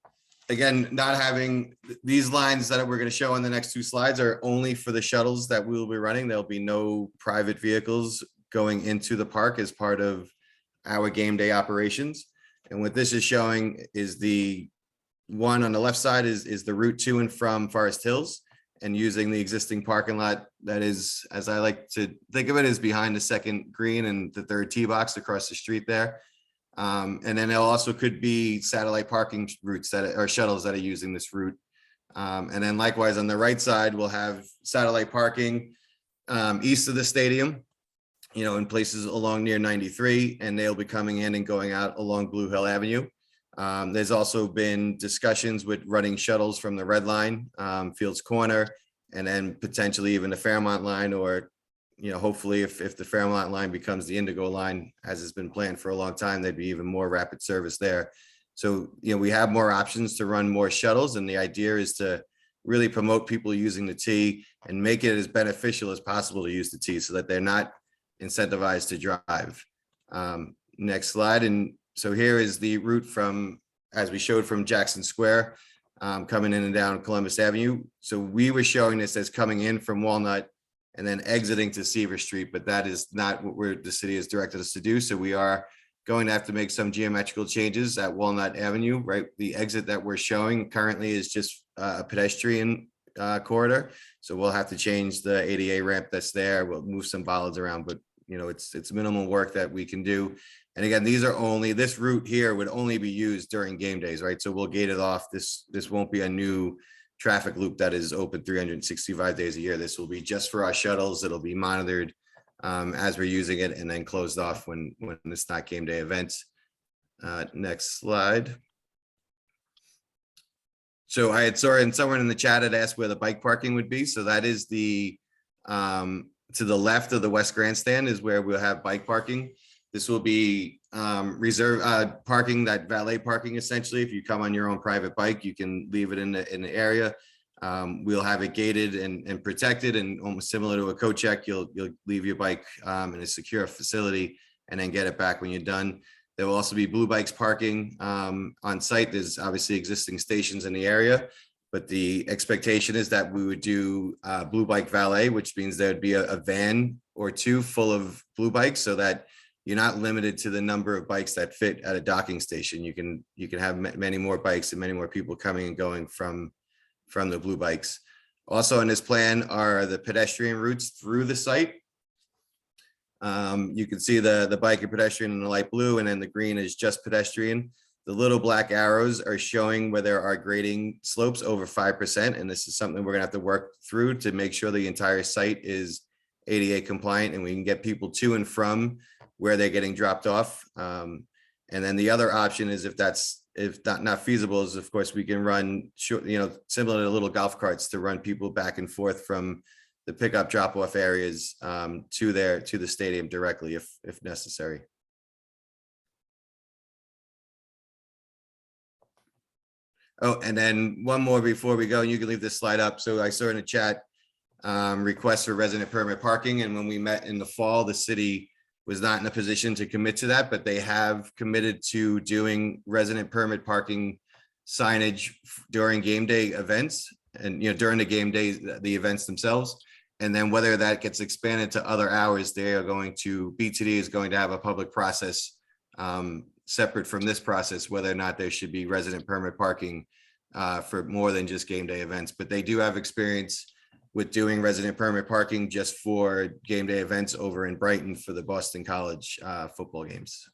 again, not having these lines that we're going to show on the next two slides are only for the shuttles that we will be running. There'll be no private vehicles going into the park as part of our game day operations. And what this is showing is the one on the left side is the route to and from Forest Hills, and using the existing parking lot that is, as I like to think of it, is behind the second green and the third tee box across the street there. And then there also could be satellite parking routes shuttles that are using this route. And then likewise on the right side, we'll have satellite parking east of the stadium, in places along near 93, and they'll be coming in and going out along Blue Hill Avenue. There's also been discussions with running shuttles from the Red Line, Fields Corner, and then potentially even the Fairmont line, or hopefully if the Fairmont line becomes the Indigo line, as has been planned for a long time, there'd be even more rapid service there. So, we have more options to run more shuttles, and the idea is to really promote people using the T and make it as beneficial as possible to use the T so that they're not incentivized to drive. Next slide. And so here is the route as we showed, from Jackson Square, coming in and down Columbus Avenue. So we were showing this as coming in from Walnut and then exiting to Seaver Street, but that is not what the city has directed us to do. So we are going to have to make some geometrical changes at Walnut Avenue, right? The exit that we're showing currently is just a pedestrian corridor. So we'll have to change the ADA ramp that's there. We'll move some bollards around, but it's minimal work that we can do. And again, this route here would only be used during game days, right? So we'll gate it off. This won't be a new traffic loop that is open 365 days a year. This will be just for our shuttles. It'll be monitored as we're using it, and then closed off when it's not game day events. Next slide. So I had saw someone in the chat had asked where the bike parking would be. So that is the to the left of the West Grandstand is where we'll have bike parking. This will be reserve parking, that valet parking essentially. If you come on your own private bike, you can leave it in the area. We'll have it gated and protected, and almost similar to a coat check, you'll leave your bike in a secure facility and then get it back when you're done. There will also be Blue Bikes parking on site. There's obviously existing stations in the area, but the expectation is that we would do Blue Bike valet, which means there'd be a van or two full of Blue Bikes, so that you're not limited to the number of bikes that fit at a docking station. You can have many more bikes and many more people coming and going from the Blue Bikes. Also in this plan are the pedestrian routes through the site. You can see the bike and pedestrian in the light blue, and then the green is just pedestrian. The little black arrows are showing where there are grading slopes over 5%. And this is something we're gonna have to work through to make sure the entire site is ADA compliant and we can get people to and from where they're getting dropped off. And then the other option is if not feasible, is of course we can run short, similar to little golf carts to run people back and forth from the pickup drop off areas to the stadium directly if necessary. Oh, and then one more before we go, and you can leave this slide up. So I saw in the chat requests for resident permit parking, and when we met in the fall, the city was not in a position to commit to that, but they have committed to doing resident permit parking signage during game day events and during the game days, the events themselves. And then whether that gets expanded to other hours, BTD is going to have a public process separate from this process, whether or not there should be resident permit parking for more than just game day events. But they do have experience with doing resident permit parking just for game day events over in Brighton for the Boston College football games.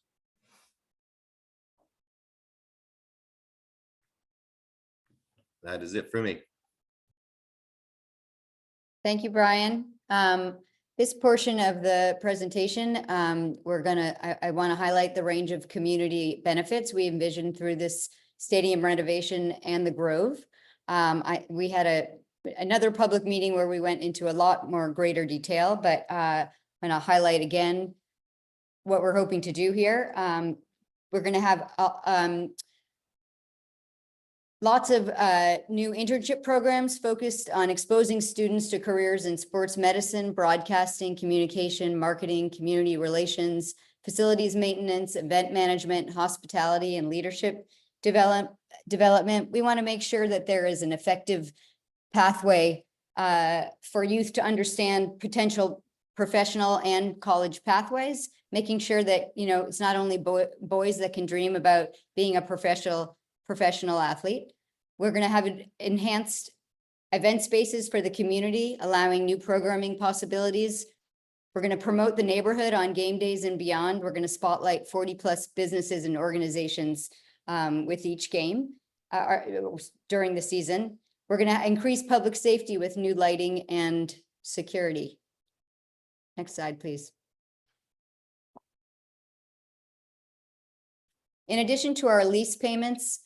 That is it for me. Thank you, Brian. This portion of the presentation, I want to highlight the range of community benefits we envision through this stadium renovation and the Grove. We had another public meeting where we went into a lot more greater detail, but I'm going to highlight again what we're hoping to do here. We're going to have lots of new internship programs focused on exposing students to careers in sports medicine, broadcasting, communication, marketing, community relations, facilities maintenance, event management, hospitality, and leadership development. We want to make sure that there is an effective pathway for youth to understand potential professional and college pathways, making sure that it's not only boys that can dream about being a professional athlete. We're going to have enhanced event spaces for the community, allowing new programming possibilities. We're going to promote the neighborhood on game days and beyond. We're going to spotlight 40+ businesses and organizations with each game during the season. We're going to increase public safety with new lighting and security. Next slide, please. In addition to our lease payments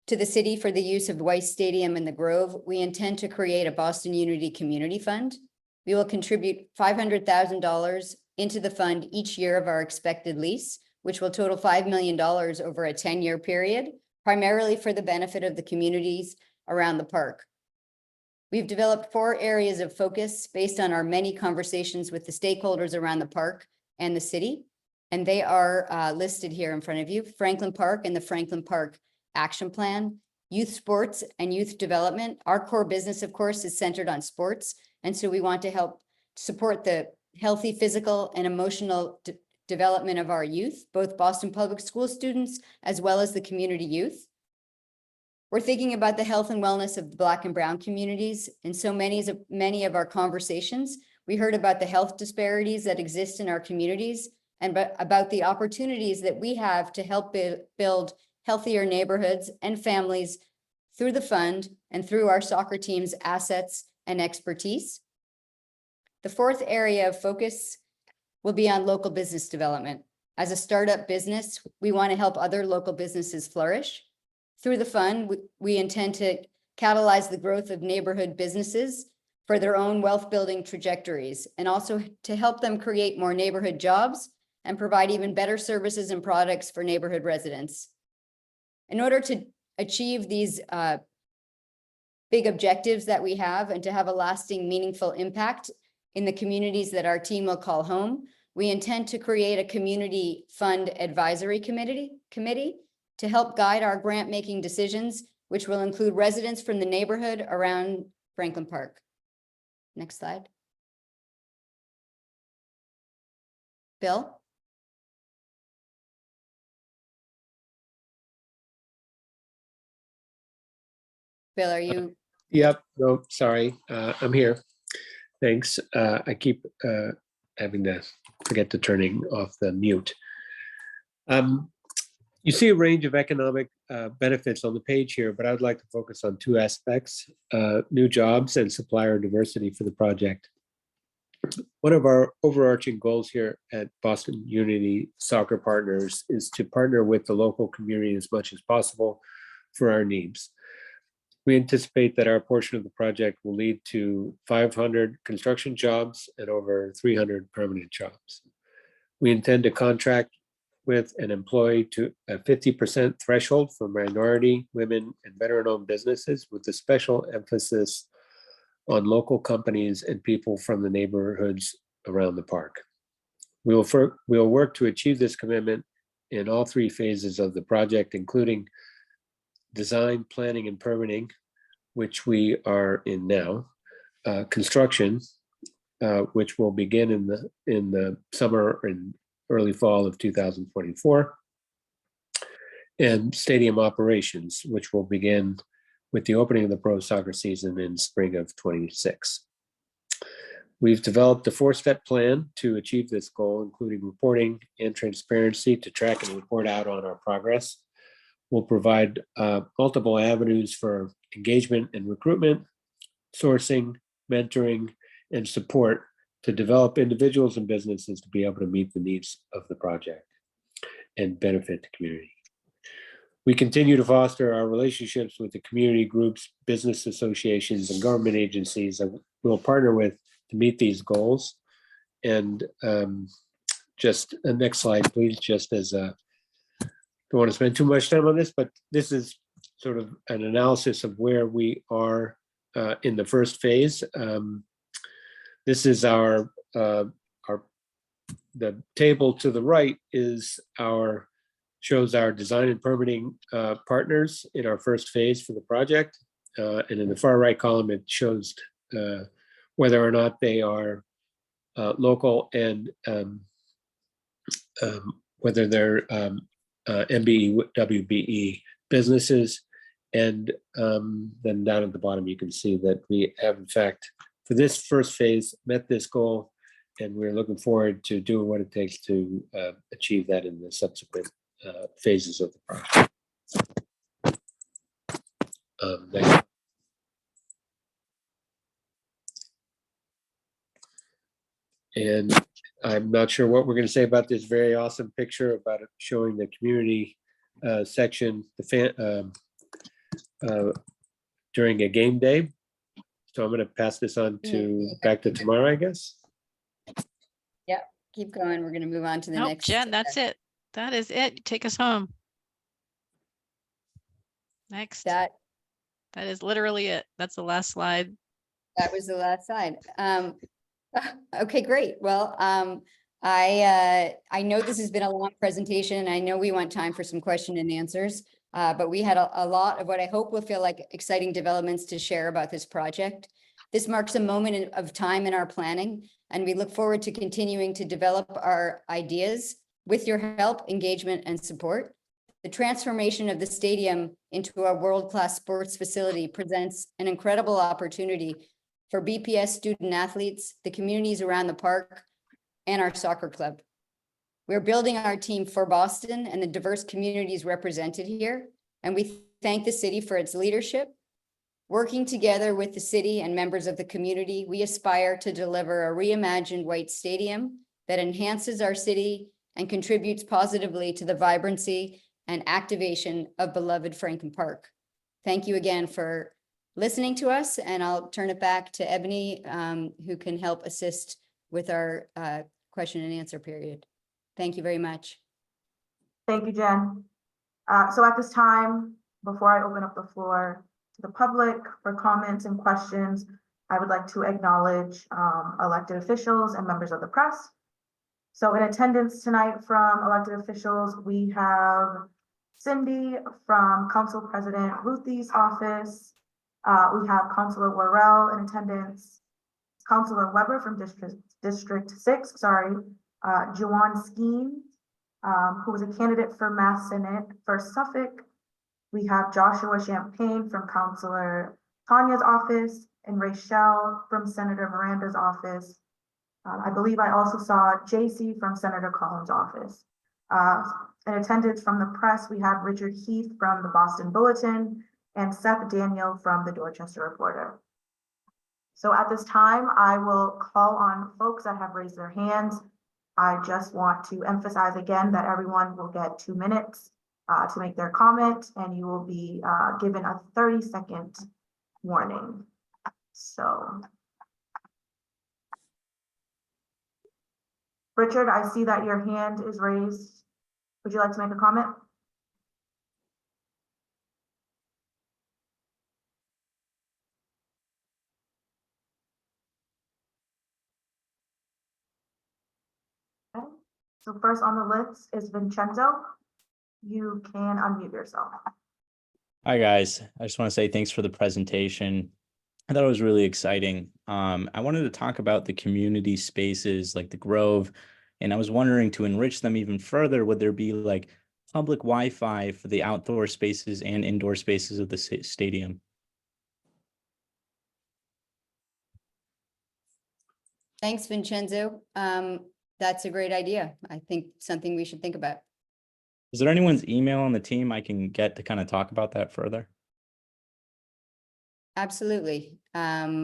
to the city for the use of Weiss Stadium and the Grove, we intend to create a Boston Unity Community Fund. We will contribute $500,000 into the fund each year of our expected lease, which will total $5 million over a 10-year period, primarily for the benefit of the communities around the park. We've developed 4 areas of focus based on our many conversations with the stakeholders around the park and the city, and they are listed here in front of you. Franklin Park and the Franklin Park Action Plan, youth sports and youth development. Our core business, of course, is centered on sports, and so we want to help support the healthy physical and emotional development of our youth, both Boston Public School students as well as the community youth. We're thinking about the health and wellness of the Black and Brown communities. In so many of our conversations, we heard about the health disparities that exist in our communities and about the opportunities that we have to help build healthier neighborhoods and families through the fund and through our soccer team's assets and expertise. The fourth area of focus will be on local business development. As a startup business, we want to help other local businesses flourish. Through the fund, we intend to catalyze the growth of neighborhood businesses for their own wealth building trajectories, and also to help them create more neighborhood jobs and provide even better services and products for neighborhood residents. In order to achieve these big objectives that we have and to have a lasting, meaningful impact in the communities that our team will call home, we intend to create a community fund advisory committee to help guide our grant-making decisions, which will include residents from the neighborhood around Franklin Park. Next slide. Bill? Bill, are you? Yep, no, sorry, I'm here. Thanks. I keep having to forget to turning off the mute. You see a range of economic benefits on the page here, but I would like to focus on two aspects, new jobs and supplier diversity for the project. One of our overarching goals here at Boston Unity Soccer Partners is to partner with the local community as much as possible for our needs. We anticipate that our portion of the project will lead to 500 construction jobs and over 300 permanent jobs. We intend to contract with an employee to a 50% threshold for minority, women, and veteran-owned businesses, with a special emphasis on local companies and people from the neighborhoods around the park. We will work to achieve this commitment in all three phases of the project, including design, planning, and permitting, which we are in now, construction, which will begin in the summer and early fall of 2024, and stadium operations, which will begin with the opening of the pro soccer season in spring of 26. We've developed a 4-step plan to achieve this goal, including reporting and transparency to track and report out on our progress. We'll provide multiple avenues for engagement and recruitment, sourcing, mentoring, and support to develop individuals and businesses to be able to meet the needs of the project and benefit the community. We continue to foster our relationships with the community groups, business associations, and government agencies that we'll partner with to meet these goals. And just the next slide, please, just as a, don't want to spend too much time on this, but this is sort of an analysis of where we are in the first phase. This is the table to the right shows our design and permitting partners in our first phase for the project. And in the far right column, it shows whether or not they are local and whether they're MBE, WBE businesses. And then down at the bottom, you can see that we have, in fact, for this first phase, met this goal, and we're looking forward to doing what it takes to achieve that in the subsequent phases of the project. Next. And I'm not sure what we're going to say about this very awesome picture about it showing the community section, during a game day. So I'm going to pass this on to back to Tamara, I guess. Yeah, keep going. We're going to move on to the Nope, next. Jen, that's it. That is it. Take us home. Next. That is literally it. That's the last slide. That was the last slide. Okay, great. Well, I know this has been a long presentation. I know we want time for some question and answers, but we had a lot of what I hope will feel like exciting developments to share about this project. This marks a moment of time in our planning, and we look forward to continuing to develop our ideas with your help, engagement, and support. The transformation of the stadium into a world-class sports facility presents an incredible opportunity for BPS student athletes, the communities around the park, and our soccer club. We're building our team for Boston and the diverse communities represented here, and we thank the city for its leadership. Working together with the city and members of the community, we aspire to deliver a reimagined White Stadium that enhances our city and contributes positively to the vibrancy and activation of beloved Franklin Park. Thank you again for listening to us, and I'll turn it back to Ebony, who can help assist with our question and answer period. Thank you very much. Thank you, Jen. So at this time, before I open up the floor to the public for comments and questions, I would like to acknowledge elected officials and members of the press. So in attendance tonight from elected officials, we have Cindy from Council President Ruthie's office. We have Councilor Worrell in attendance, Councilor Weber from District 6, Juwan Skeen, who was a candidate for Mass Senate for Suffolk. We have Joshua Champagne from Councilor Tanya's office and Rachel from Senator Miranda's office. I believe I also saw JC from Senator Collins' office. In attendance from the press, we have Richard Heath from the Boston Bulletin and Seth Daniel from the Dorchester Reporter. So at this time, I will call on folks that have raised their hands. I just want to emphasize again that everyone will get 2 minutes to make their comment, and you will be given a 30-second warning. So, Richard, I see that your hand is raised. Would you like to make a comment? Okay. So first on the list is Vincenzo. You can unmute yourself. Hi, guys. I just want to say thanks for the presentation. I thought it was really exciting. I wanted to talk about the community spaces like the Grove, and I was wondering, to enrich them even further, would there be like public Wi-Fi for the outdoor spaces and indoor spaces of the stadium? Thanks, Vincenzo. That's a great idea. I think something we should think about. Is there anyone's email on the team I can get to kind of talk about that further? Absolutely. Let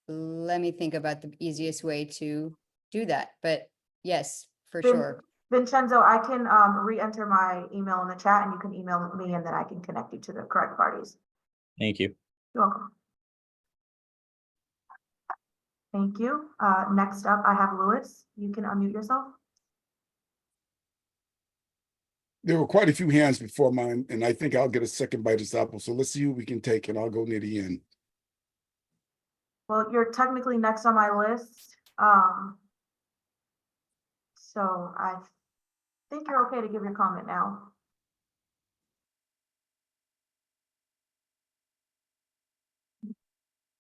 me think about the easiest way to do that, but yes, for sure. Vincenzo, I can re-enter my email in the chat and you can email me and then I can connect you to the correct parties. Thank you. You're welcome. Thank you. Next up, I have Lewis. You can unmute yourself. There were quite a few hands before mine, and I think I'll get a second bite of this apple. So let's see who we can take, and I'll go near the end. Well, you're technically next on my list. So I think you're okay to give your comment now.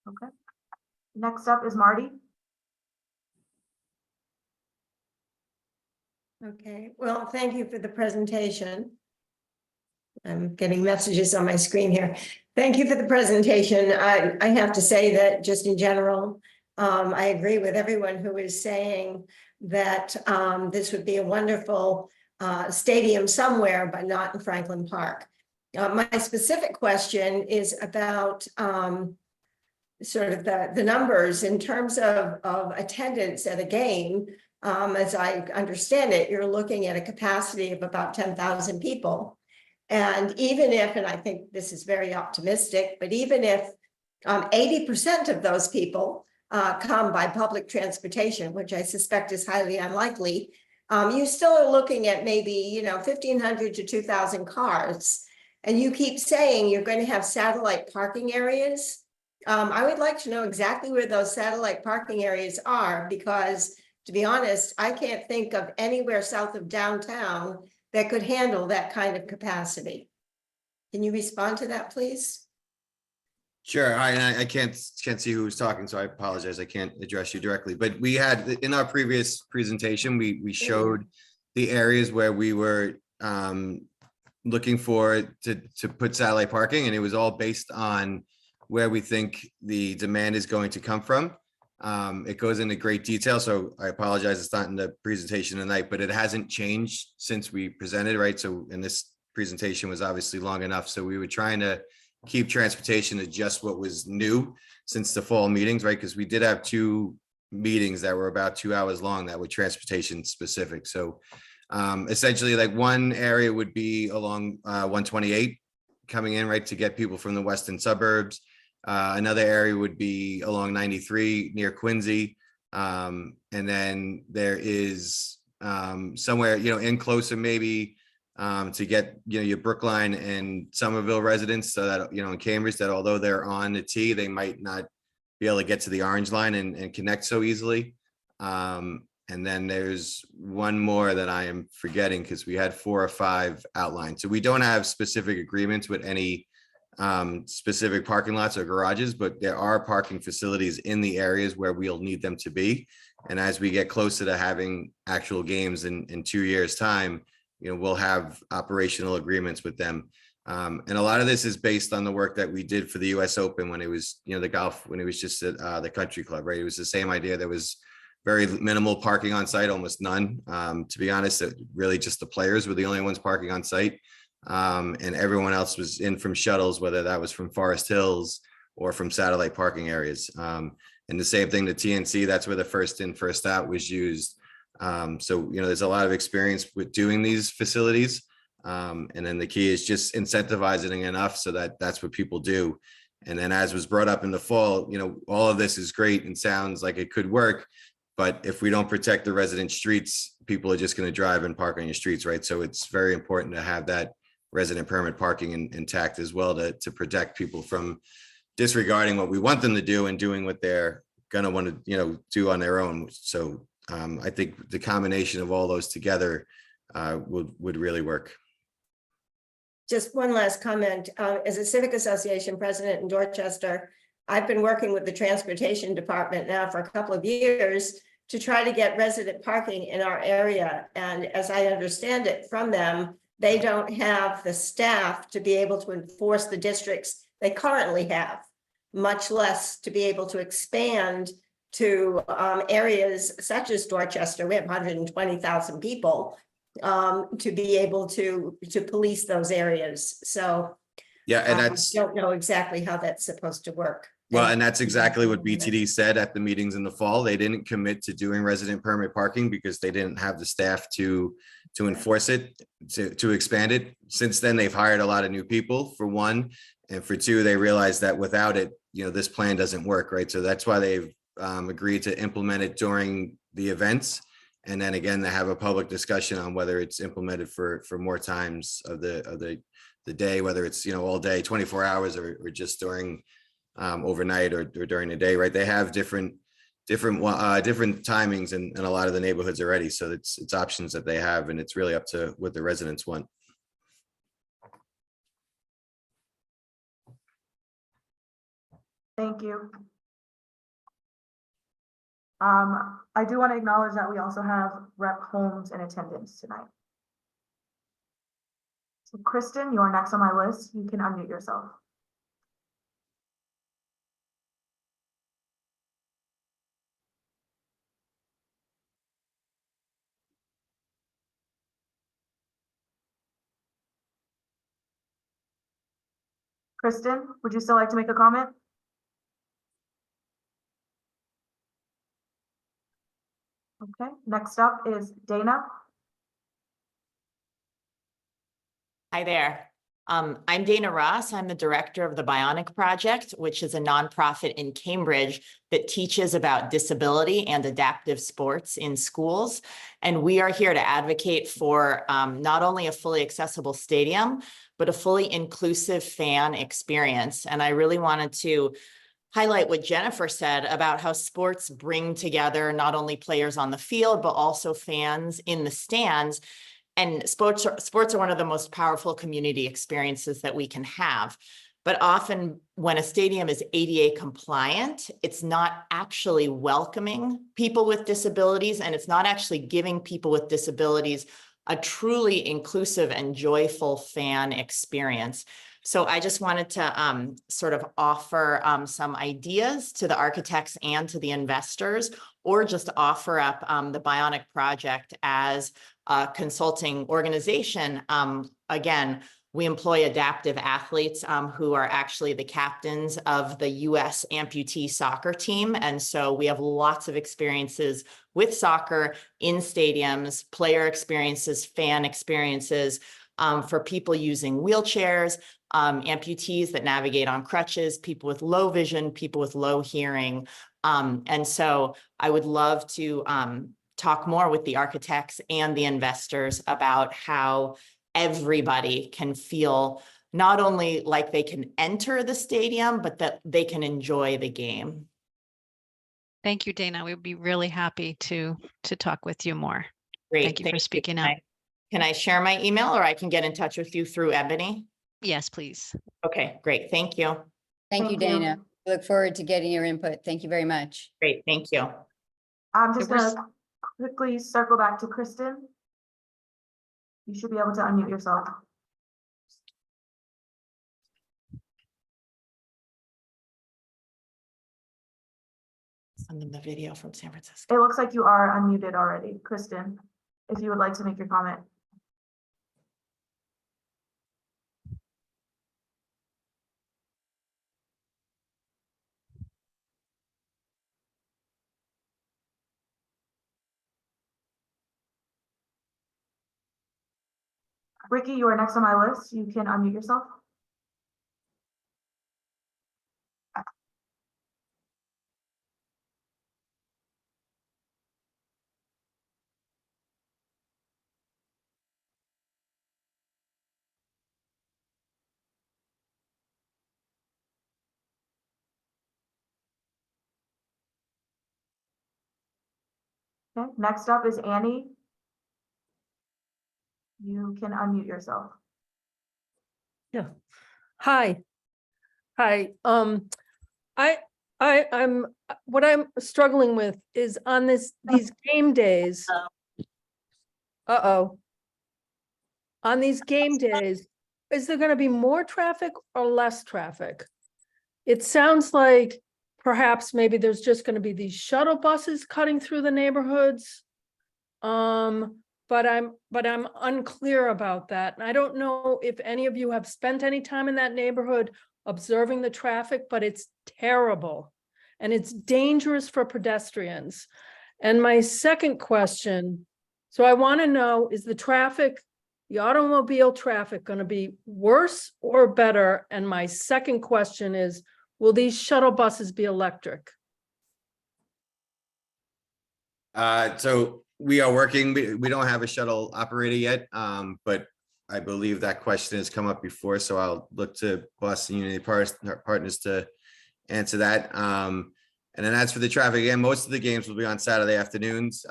Okay. Next up is Marty. Okay, well, thank you for the presentation. I'm getting messages on my screen here. Thank you for the presentation. I have to say that just in general, I agree with everyone who is saying that this would be a wonderful stadium somewhere, but not in Franklin Park. My specific question is about sort of the numbers in terms of attendance at a game. As I understand it, you're looking at a capacity of about 10,000 people. And even if, and I think this is very optimistic, but even if 80% of those people come by public transportation, which I suspect is highly unlikely, you still are looking at maybe, 1,500 to 2,000 cars. And you keep saying you're going to have satellite parking areas. I would like to know exactly where those satellite parking areas are, because to be honest, I can't think of anywhere south of downtown that could handle that kind of capacity. Can you respond to that, please? Sure, I can't see who was talking, so I apologize. I can't address you directly, but we had, in our previous presentation, we showed the areas where we were looking for to put satellite parking, and it was all based on where we think the demand is going to come from. It goes into great detail, so I apologize, it's not in the presentation tonight, but it hasn't changed since we presented, right? So, and this presentation was obviously long enough, so we were trying to keep transportation to just what was new since the fall meetings, right? Because we did have 2 meetings that were about 2 hours long that were transportation specific. So essentially, like, one area would be along 128 coming in, right, to get people from the western suburbs. Another area would be along 93 near Quincy. And then there is somewhere, in closer maybe to get, your Brookline and Somerville residents, so that, in Cambridge, that although they're on the T, they might not be able to get to the Orange Line and connect so easily. And then there's one more that I am forgetting, because we had 4 or 5 outlined. So we don't have specific agreements with any specific parking lots or garages, but there are parking facilities in the areas where we'll need them to be. And as we get closer to having actual games in 2 years' time, we'll have operational agreements with them. And a lot of this is based on the work that we did for the US Open when it was, the golf, when it was just at the country club, right? It was the same idea. There was very minimal parking on site, almost none. To be honest, really just the players were the only ones parking on site. And everyone else was in from shuttles, whether that was from Forest Hills or from satellite parking areas. And the same thing, the TNC, that's where the first in, first out was used. So, there's a lot of experience with doing these facilities. And then the key is just incentivizing enough so that that's what people do. And then, as was brought up in the fall, all of this is great and sounds like it could work. But if we don't protect the resident streets, people are just going to drive and park on your streets, right? So it's very important to have that resident permit parking intact as well, to protect people from disregarding what we want them to do and doing what they're going to want to, do on their own. So I think the combination of all those together would really work. Just one last comment. As a civic association president in Dorchester, I've been working with the transportation department now for a couple of years to try to get resident parking in our area. And as I understand it from them, they don't have the staff to be able to enforce the districts they currently have, much less to be able to expand to areas such as Dorchester. We have 120,000 people to be able to police those areas. So yeah, and I that's, don't know exactly how that's supposed to work. well, and that's exactly what BTD said at the meetings in the fall. They didn't commit to doing resident permit parking because they didn't have the staff to enforce it, to expand it. Since then, they've hired a lot of new people, for one, and for two, they realized that without it, this plan doesn't work, right? So that's why they've agreed to implement it during the events. And then again, to have a public discussion on whether it's implemented for more times of the day, whether it's, all day, 24 hours, or just during overnight or during the day, right? They have different timings in a lot of the neighborhoods already. So it's options that they have, and it's really up to what the residents want. Thank you. I do want to acknowledge that we also have Rep. Holmes in attendance tonight. So Kristen, you are next on my list. You can unmute yourself. Kristen, would you still like to make a comment? Okay, next up is Dana. Hi there. I'm Dana Ross. I'm the director of the Bionic Project, which is a nonprofit in Cambridge that teaches about disability and adaptive sports in schools. And we are here to advocate for not only a fully accessible stadium, but a fully inclusive fan experience. And I really wanted to highlight what Jennifer said about how sports bring together not only players on the field, but also fans in the stands. And sports are one of the most powerful community experiences that we can have. But often when a stadium is ADA compliant, it's not actually welcoming people with disabilities, and it's not actually giving people with disabilities a truly inclusive and joyful fan experience. So I just wanted to sort of offer some ideas to the architects and to the investors, or just offer up the Bionic project as a consulting organization. Again, we employ adaptive athletes who are actually the captains of the US amputee soccer team. And so we have lots of experiences with soccer in stadiums, player experiences, fan experiences for people using wheelchairs, amputees that navigate on crutches, people with low vision, people with low hearing. And so I would love to talk more with the architects and the investors about how everybody can feel not only like they can enter the stadium, but that they can enjoy the game. Thank you, Dana. We'd be really happy to talk with you more. Great. Thank you for speaking out. Can I share my email, or I can get in touch with you through Ebony? Yes, please. Okay, great. Thank you. Thank you, Dana. Look forward to getting your input. Thank you very much. Great, thank you. I'm just gonna quickly circle back to Kristen. You should be able to unmute yourself. Sending the video from San Francisco. It looks like you are unmuted already, Kristen, if you would like to make your comment. Ricky, you are next on my list. You can unmute yourself. Okay, next up is Annie. You can unmute yourself. Yeah. Hi. Hi. I'm what I'm struggling with is on these game days. On these game days, is there going to be more traffic or less traffic? It sounds like perhaps maybe there's just going to be these shuttle buses cutting through the neighborhoods. But I'm unclear about that. And I don't know if any of you have spent any time in that neighborhood observing the traffic, but it's terrible and it's dangerous for pedestrians. And my second question, so I want to know, is the traffic, the automobile traffic, going to be worse or better? And my second question is, will these shuttle buses be electric? So we are working, we don't have a shuttle operator yet, but I believe that question has come up before, so I'll look to Boston Unity Partners to answer that. And then as for the traffic, again, most of the games will be on Saturday afternoons.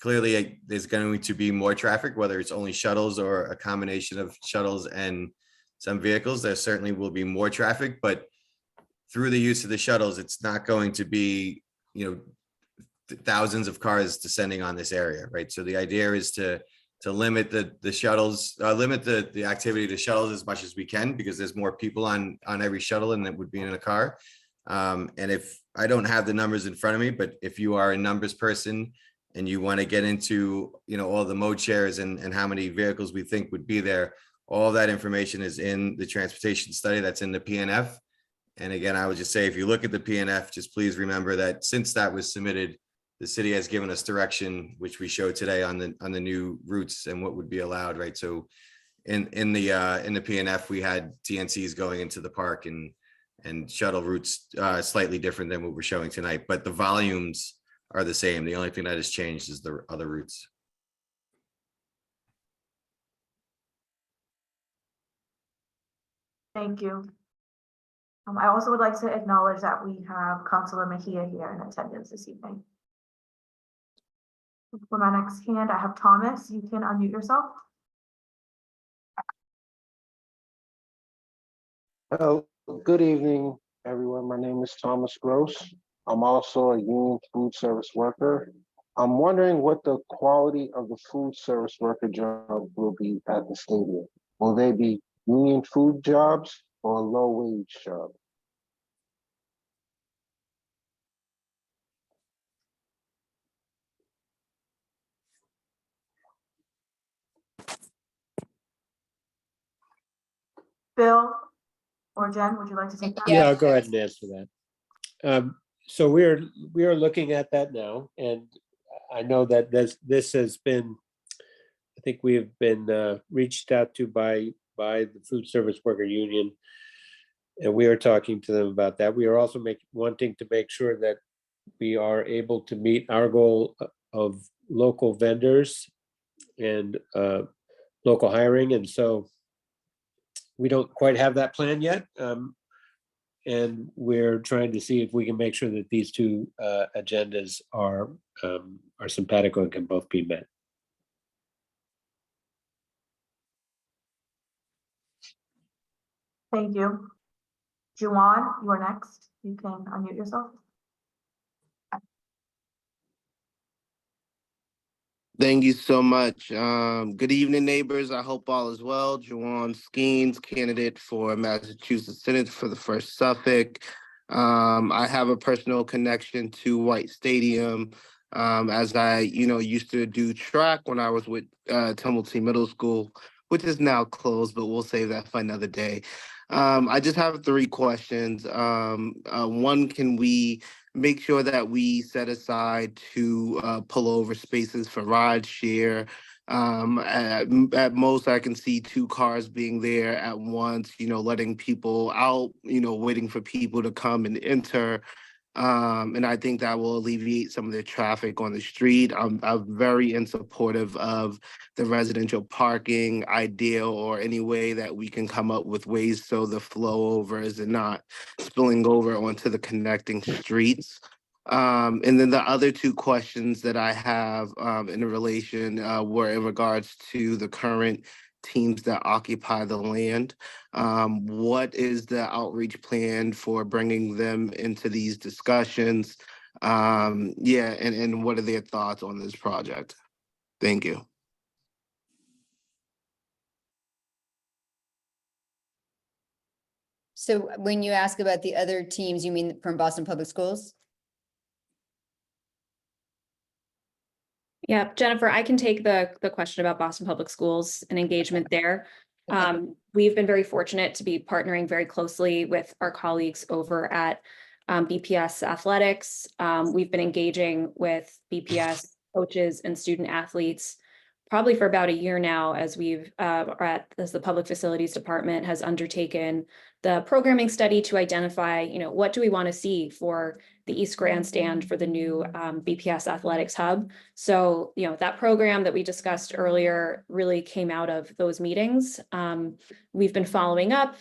Clearly, there's going to be more traffic, whether it's only shuttles or a combination of shuttles and some vehicles. There certainly will be more traffic, but through the use of the shuttles, it's not going to be, thousands of cars descending on this area, right? So the idea is to limit the shuttles, limit the activity to shuttles as much as we can, because there's more people on every shuttle than that would be in a car. And if I don't have the numbers in front of me, but if you are a numbers person and you want to get into, all the mode shares and how many vehicles we think would be there, all that information is in the transportation study that's in the PNF. And again, I would just say, if you look at the PNF, just please remember that since that was submitted, the city has given us direction, which we showed today on the new routes and what would be allowed, right? So in the PNF, we had TNCs going into the park and shuttle routes slightly different than what we're showing tonight, but the volumes are the same. The only thing that has changed is the other routes. Thank you. I also would like to acknowledge that we have Councilor Mejia here in attendance this evening. For my next hand, I have Thomas. You can unmute yourself. Hello, Good evening, everyone. My name is Thomas Gross. I'm also a union food service worker. I'm wondering what the quality of the food service worker job will be at the stadium. Will they be union food jobs or low wage jobs? Bill or Jen, would you like to take that? Yeah, I'll go ahead and answer that. So we are looking at that now, and I know that this has been, I think we have been reached out to by the Food Service Worker Union, and we are talking to them about that. We are also wanting to make sure that we are able to meet our goal of local vendors and local hiring, and so we don't quite have that plan yet. And we're trying to see if we can make sure that these two agendas are simpatico and can both be met. Thank you. Juwan, you are next. You can unmute yourself. Thank you so much. Good evening, neighbors. I hope all is well. Juwan Skeens, candidate for Massachusetts Senate for the 1st Suffolk. I have a personal connection to White Stadium, as I, used to do track when I was with Tumulty Middle School, which is now closed, but we'll save that for another day. I just have 3 questions. One, can we make sure that we set aside to pull over spaces for ride share? At most, I can see 2 cars being there at once, letting people out, waiting for people to come and enter. And I think that will alleviate some of the traffic on the street. I'm very in supportive of the residential parking idea, or any way that we can come up with ways so the flow over is not spilling over onto the connecting streets. And then the other 2 questions that I have in relation were in regards to the current teams that occupy the land. What is the outreach plan for bringing them into these discussions? Yeah, and what are their thoughts on this project? Thank you. So when you ask about the other teams, you mean from Boston Public Schools? Yeah, Jennifer, I can take the question about Boston Public Schools and engagement there. We've been very fortunate to be partnering very closely with our colleagues over at BPS Athletics. We've been engaging with BPS coaches and student athletes probably for about a year now, as as the Public Facilities Department has undertaken the programming study to identify, what do we want to see for the East Grandstand for the new BPS Athletics Hub. So, that program that we discussed earlier really came out of those meetings. We've been following up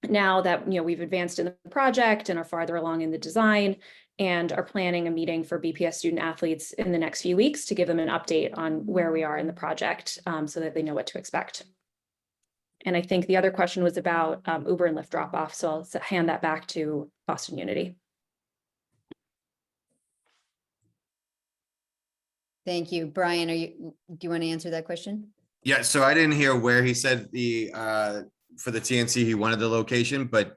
now that, we've advanced in the project and are farther along in the design, and are planning a meeting for BPS student athletes in the next few weeks to give them an update on where we are in the project, so that they know what to expect. And I think the other question was about Uber and Lyft drop-off, so I'll hand that back to Boston Unity. Thank you. Brian, do you want to answer that question? Yeah, so I didn't hear where he said for the TNC, he wanted the location, but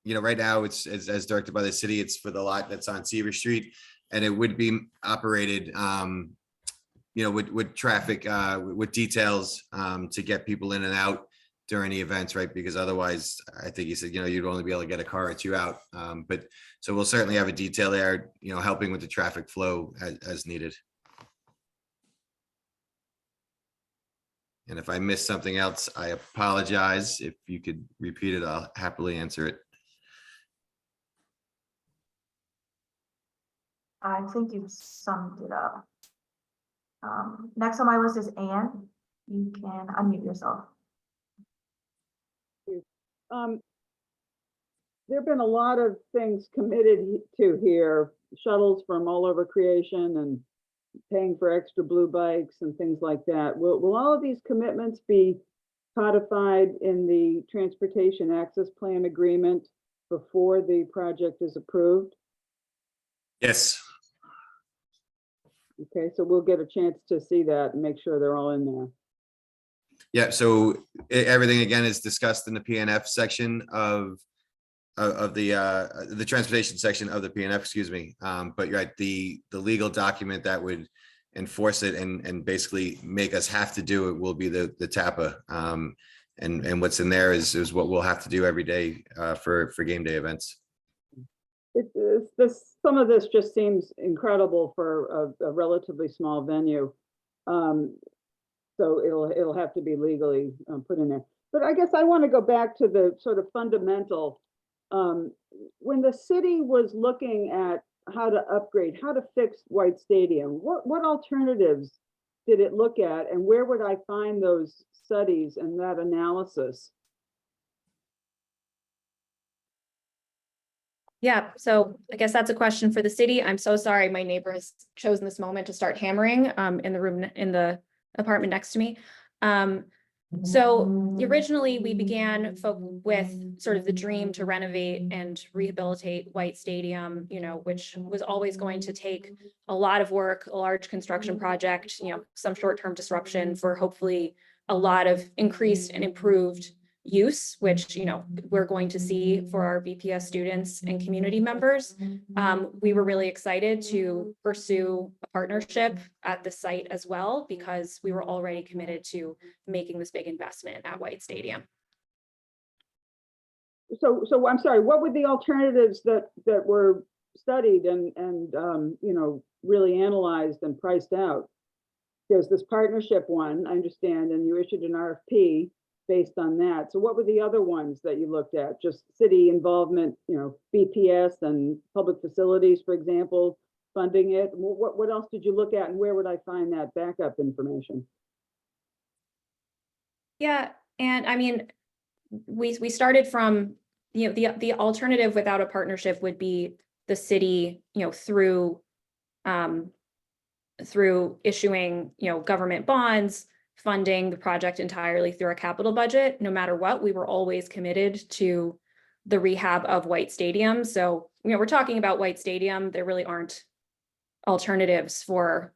right now it's as directed by the city, it's for the lot that's on Seaver Street, and it would be operated, with traffic, with details to get people in and out during the events, right? Because otherwise, I think he said, you'd only be able to get a car or 2 out. But so we'll certainly have a detail there, helping with the traffic flow as needed. And if I missed something else, I apologize. If you could repeat it, I'll happily answer it. I think you've summed it up. Next on my list is Anne. You can unmute yourself. There have been a lot of things committed to here, shuttles from all over creation and paying for extra blue bikes and things like that. Will all of these commitments be codified in the Transportation Access Plan agreement before the project is approved? Yes. Okay, so we'll get a chance to see that and make sure they're all in there. Yeah, so everything again is discussed in the PNF section of the transportation section of the PNF, excuse me. But you're right, the legal document that would enforce it and basically make us have to do it will be the TAPA. And what's in there is what we'll have to do every day for game day events. Some of this just seems incredible for a relatively small venue. So it'll have to be legally put in there. But I guess I want to go back to the sort of fundamental. When the city was looking at how to upgrade, how to fix White Stadium, what alternatives did it look at, and where would I find those studies and that analysis? Yeah, so I guess that's a question for the city. I'm so sorry, my neighbor has chosen this moment to start hammering in the room, in the apartment next to me. So originally we began with sort of the dream to renovate and rehabilitate White Stadium, you know, which was always going to take a lot of work, a large construction project, you know, some short-term disruption for hopefully a lot of increased and improved use, which, you know, we're going to see for our BPS students and community members. We were really excited to pursue a partnership at the site as well, because we were already committed to making this big investment at White Stadium. So I'm sorry, what were the alternatives that were studied and you know, really analyzed and priced out? There's this partnership one, I understand, and you issued an RFP based on that. So what were the other ones that you looked at? Just city involvement, you know, BPS and public facilities, for example, funding it? What else did you look at, and where would I find that backup information? Yeah, and I mean, we started from, you know, the alternative without a partnership would be the city, you know, through issuing, you know, government bonds, funding the project entirely through our capital budget. No matter what, we were always committed to the rehab of White Stadium. So, you know, we're talking about White Stadium. There really aren't alternatives for,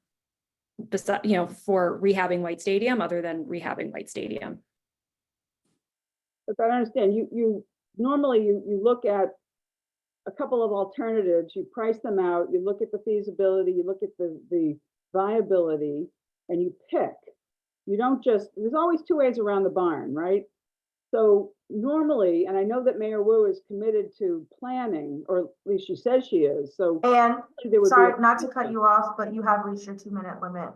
you know, for rehabbing White Stadium other than rehabbing White Stadium. But I understand you normally you look at a couple of alternatives, you price them out, you look at the feasibility, you look at the viability, and you pick. You don't just, there's always two ways around the barn, right? So normally, and I know that Mayor Wu is committed to planning, or at least she says she is, so. And there would sorry, be not to cut you off, but you have reached your 2-minute limit.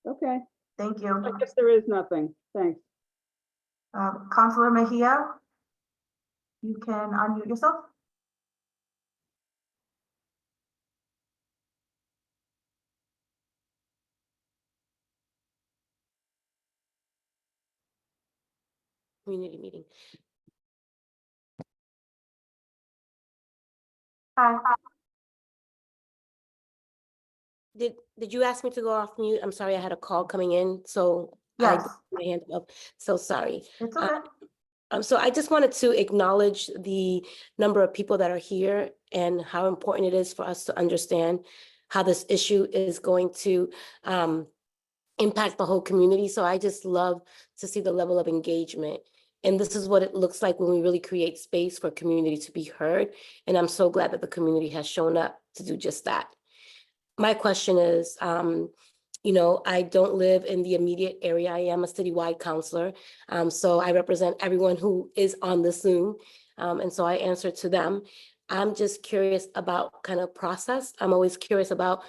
Okay. Thank you. I guess there is nothing. Thanks. Councilor Mejia, you can unmute yourself. Community meeting. Hi. Did you ask me to go off mute? I'm sorry, I had a call coming in, so Yes. I put my hand up. So sorry. It's okay. So I just wanted to acknowledge the number of people that are here and how important it is for us to understand how this issue is going to impact the whole community. So I just love to see the level of engagement. And this is what it looks like when we really create space for community to be heard. And I'm so glad that the community has shown up to do just that. My question is, you know, I don't live in the immediate area. I am a citywide counselor. So I represent everyone who is on the Zoom. And so I answer to them. I'm just curious about kind of process. I'm always curious about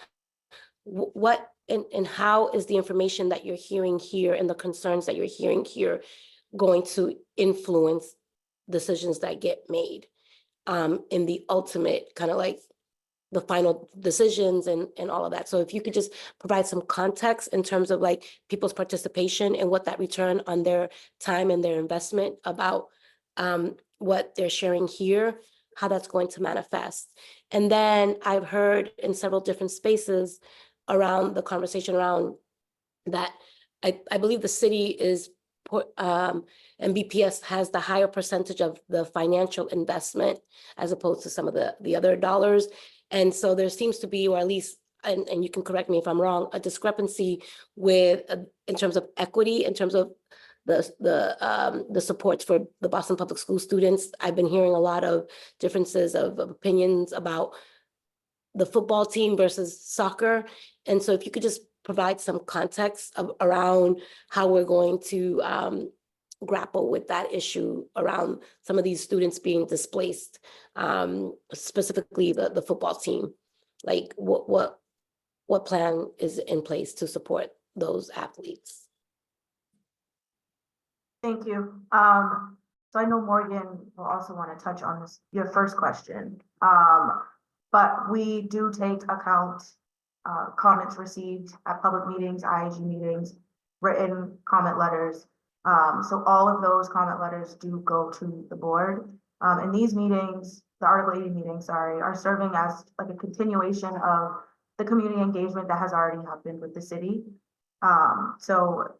what and how is the information that you're hearing here and the concerns that you're hearing here going to influence decisions that get made in the ultimate kind of like the final decisions and all of that. So if you could just provide some context in terms of like people's participation and what that return on their time and their investment about what they're sharing here, how that's going to manifest. And then I've heard in several different spaces around the conversation around that I believe the city is and BPS has the higher percentage of the financial investment as opposed to some of the other dollars. And so there seems to be, or at least, and you can correct me if I'm wrong, a discrepancy with, in terms of equity, in terms of the supports for the Boston Public School students. I've been hearing a lot of differences of opinions about the football team versus soccer. And so if you could just provide some context around how we're going to grapple with that issue around some of these students being displaced, specifically the football team. Like what plan is in place to support those athletes? Thank you. So I know Morgan will also want to touch on this, your first question. But we do take account comments received at public meetings, IAG meetings, written comment letters. So all of those comment letters do go to the board. And these meetings, the Article 80 meetings, sorry, are serving as like a continuation of the community engagement that has already happened with the city. So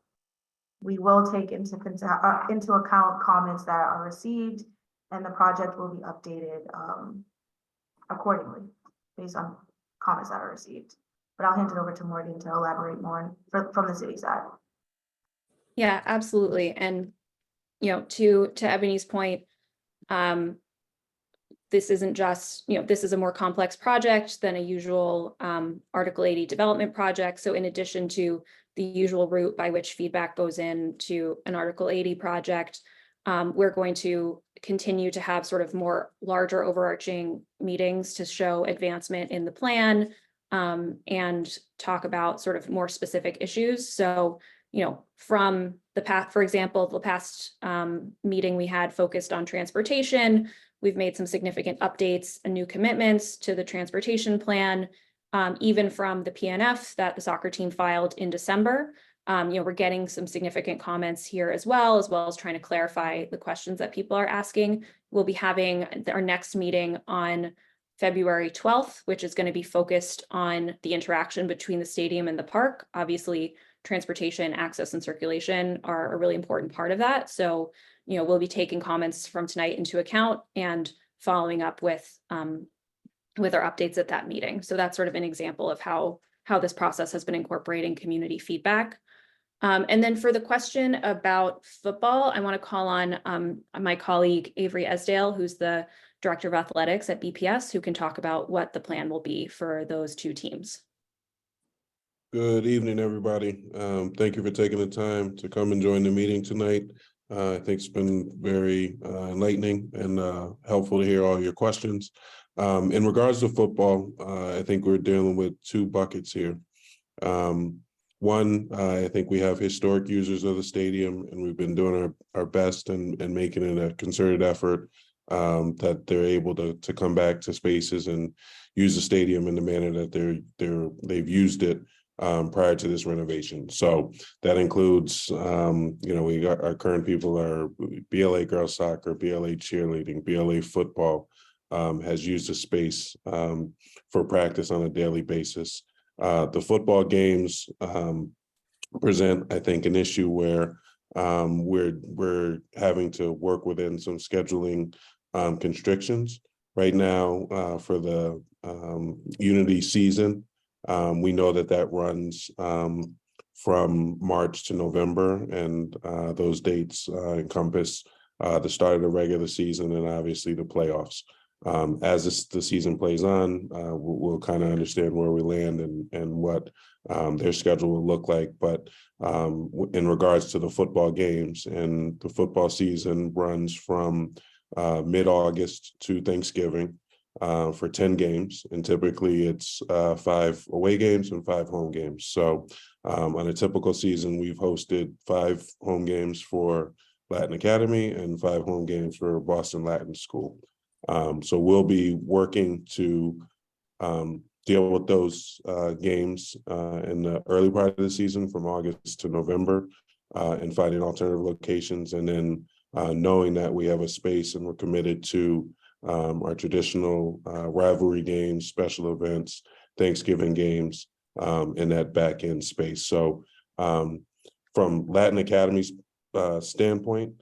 we will take into account comments that are received, and the project will be updated accordingly based on comments that are received. But I'll hand it over to Morgan to elaborate more from the city side. Yeah, absolutely. And, you know, to Ebony's point, this isn't just, you know, this is a more complex project than a usual Article 80 development project. So in addition to the usual route by which feedback goes into an Article 80 project, we're going to continue to have sort of more larger overarching meetings to show advancement in the plan and talk about sort of more specific issues. So, you know, from the past, for example, the past meeting we had focused on transportation. We've made some significant updates and new commitments to the transportation plan, even from the PNF that the soccer team filed in December. You know, we're getting some significant comments here as well as trying to clarify the questions that people are asking. We'll be having our next meeting on February 12th, which is going to be focused on the interaction between the stadium and the park. Obviously, transportation, access, and circulation are a really important part of that. So, you know, we'll be taking comments from tonight into account and following up with our updates at that meeting. So that's sort of an example of how this process has been incorporating community feedback. And then for the question about football, I want to call on my colleague Avery Esdale, who's the Director of Athletics at BPS, who can talk about what the plan will be for those two teams. Good evening, everybody. Thank you for taking the time to come and join the meeting tonight. I think it's been very enlightening and helpful to hear all your questions. In regards to football, I think we're dealing with two buckets here. One, I think we have historic users of the stadium, and we've been doing our best and making it a concerted effort that they're able to come back to spaces and use the stadium in the manner that they've used it prior to this renovation. So that includes, you know, we got our current people are BLA girls soccer, BLA cheerleading, BLA football has used the space for practice on a daily basis. The football games present, I think, an issue where we're having to work within some scheduling constrictions. Right now, for the Unity season, we know that runs from March to November, and those dates encompass the start of the regular season and obviously the playoffs. As the season plays on, we'll kind of understand where we land and what their schedule will look like. But in regards to the football games, and the football season runs from mid-August to Thanksgiving for 10 games. And typically it's 5 away games and 5 home games. So on a typical season, we've hosted 5 home games for Latin Academy and 5 home games for Boston Latin School. So we'll be working to deal with those games in the early part of the season from August to November and finding alternative locations. And then knowing that we have a space and we're committed to our traditional rivalry games, special events, Thanksgiving games in that back end space. So from Latin Academy's standpoint,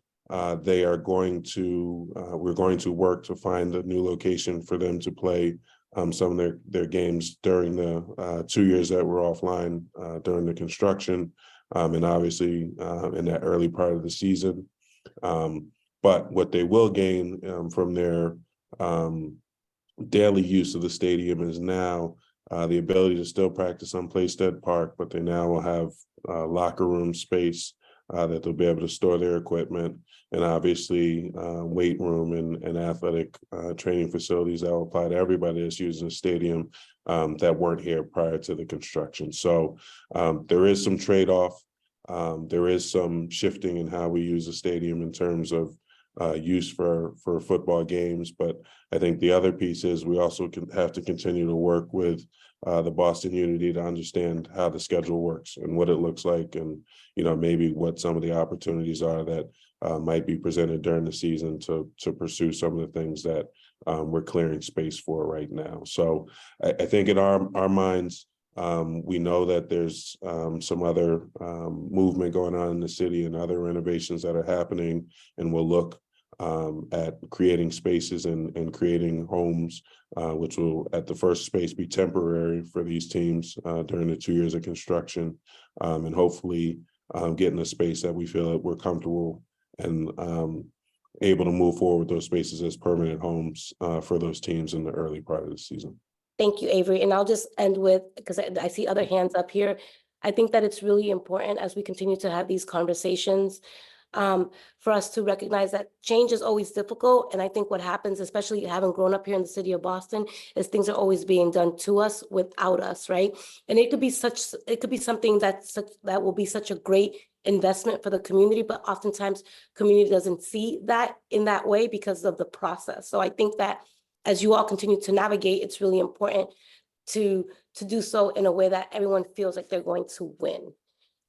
they are going to, we're going to work to find a new location for them to play some of their games during the 2 years that were offline during the construction, and obviously in that early part of the season. But what they will gain from their daily use of the stadium is now the ability to still practice on Playstead Park, but they now will have locker room space that they'll be able to store their equipment, and obviously weight room and athletic training facilities that will apply to everybody that's using the stadium that weren't here prior to the construction. So there is some trade-off. There is some shifting in how we use the stadium in terms of use for football games. But I think the other piece is we also have to continue to work with the Boston Unity to understand how the schedule works and what it looks like, and maybe what some of the opportunities are that might be presented during the season to pursue some of the things that we're clearing space for right now. So I think in our minds, we know that there's some other movement going on in the city and other renovations that are happening, and we'll look at creating spaces and creating homes, which will at the first space be temporary for these teams during the 2 years of construction, and hopefully get in a space that we feel that we're comfortable and able to move forward with those spaces as permanent homes for those teams in the early part of the season. Thank you, Avery. And I'll just end with, because I see other hands up here. I think that it's really important as we continue to have these conversations for us to recognize that change is always difficult. And I think what happens, especially having grown up here in the city of Boston, is things are always being done to us without us, right? And it could be something that will be such a great investment for the community, but oftentimes community doesn't see that in that way because of the process. So I think that as you all continue to navigate, it's really important to do so in a way that everyone feels like they're going to win.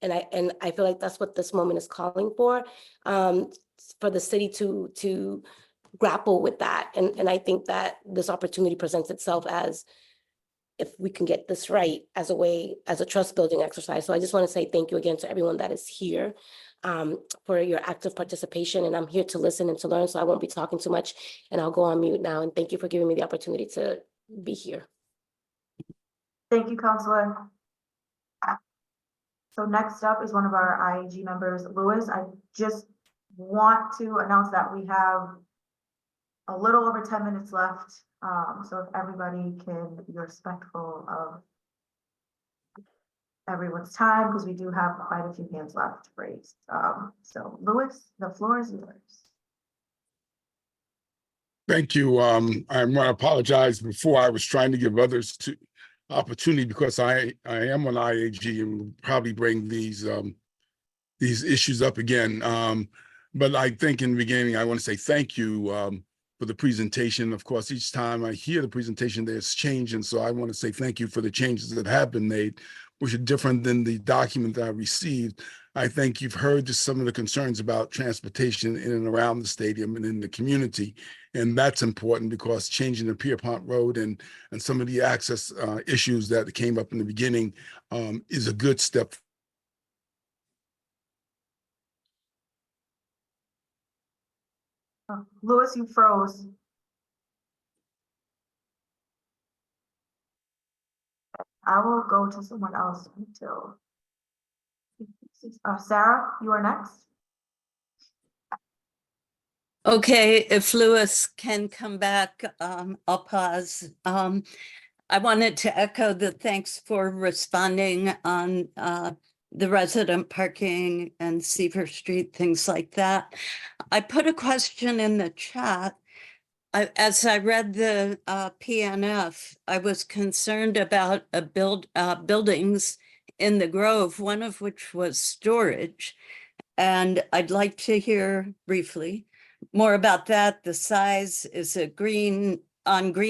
And I feel like that's what this moment is calling for the city to grapple with that. And I think that this opportunity presents itself as, if we can get this right, as a trust building exercise. So I just want to say thank you again to everyone that is here for your active participation. And I'm here to listen and to learn, so I won't be talking too much, and I'll go on mute now. And thank you for giving me the opportunity to be here. Thank you, Counselor. So next up is one of our IAG members, Lewis. I just want to announce that we have a little over 10 minutes left. So if everybody can be respectful of everyone's time, because we do have quite a few hands left raised. So Lewis, the floor is yours. Thank you. I want to apologize before. I was trying to give others opportunity because I am on IAG and will probably bring these issues up again. But I think in the beginning, I want to say thank you for the presentation. Of course, each time I hear the presentation, there's change. And so I want to say thank you for the changes that have been made, which are different than the document that I received. I think you've heard just some of the concerns about transportation in and around the stadium and in the community. And that's important because changing the Pierpont Road and some of the access issues that came up in the beginning is a good step. Lewis, you froze. I will go to someone else until Sarah, you are next. Okay, if Lewis can come back, I'll pause. I wanted to echo the thanks for responding on the resident parking and Seaver Street, things like that. I put a question in the chat. As I read the PNF, I was concerned about buildings in the Grove, one of which was storage. And I'd like to hear briefly more about that. The size is a green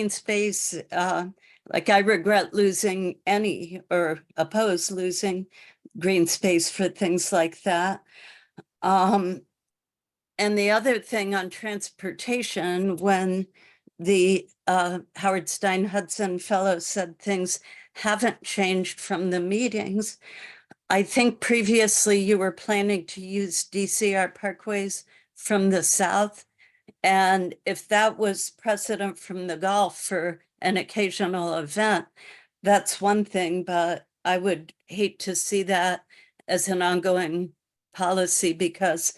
space. Like I regret losing any or oppose losing green space for things like that. And the other thing on transportation, when the Howard Stein Hudson Fellow said things haven't changed from the meetings, I think previously you were planning to use DCR parkways from the south. And if that was precedent from the Gulf for an occasional event, that's one thing, but I would hate to see that as an ongoing policy because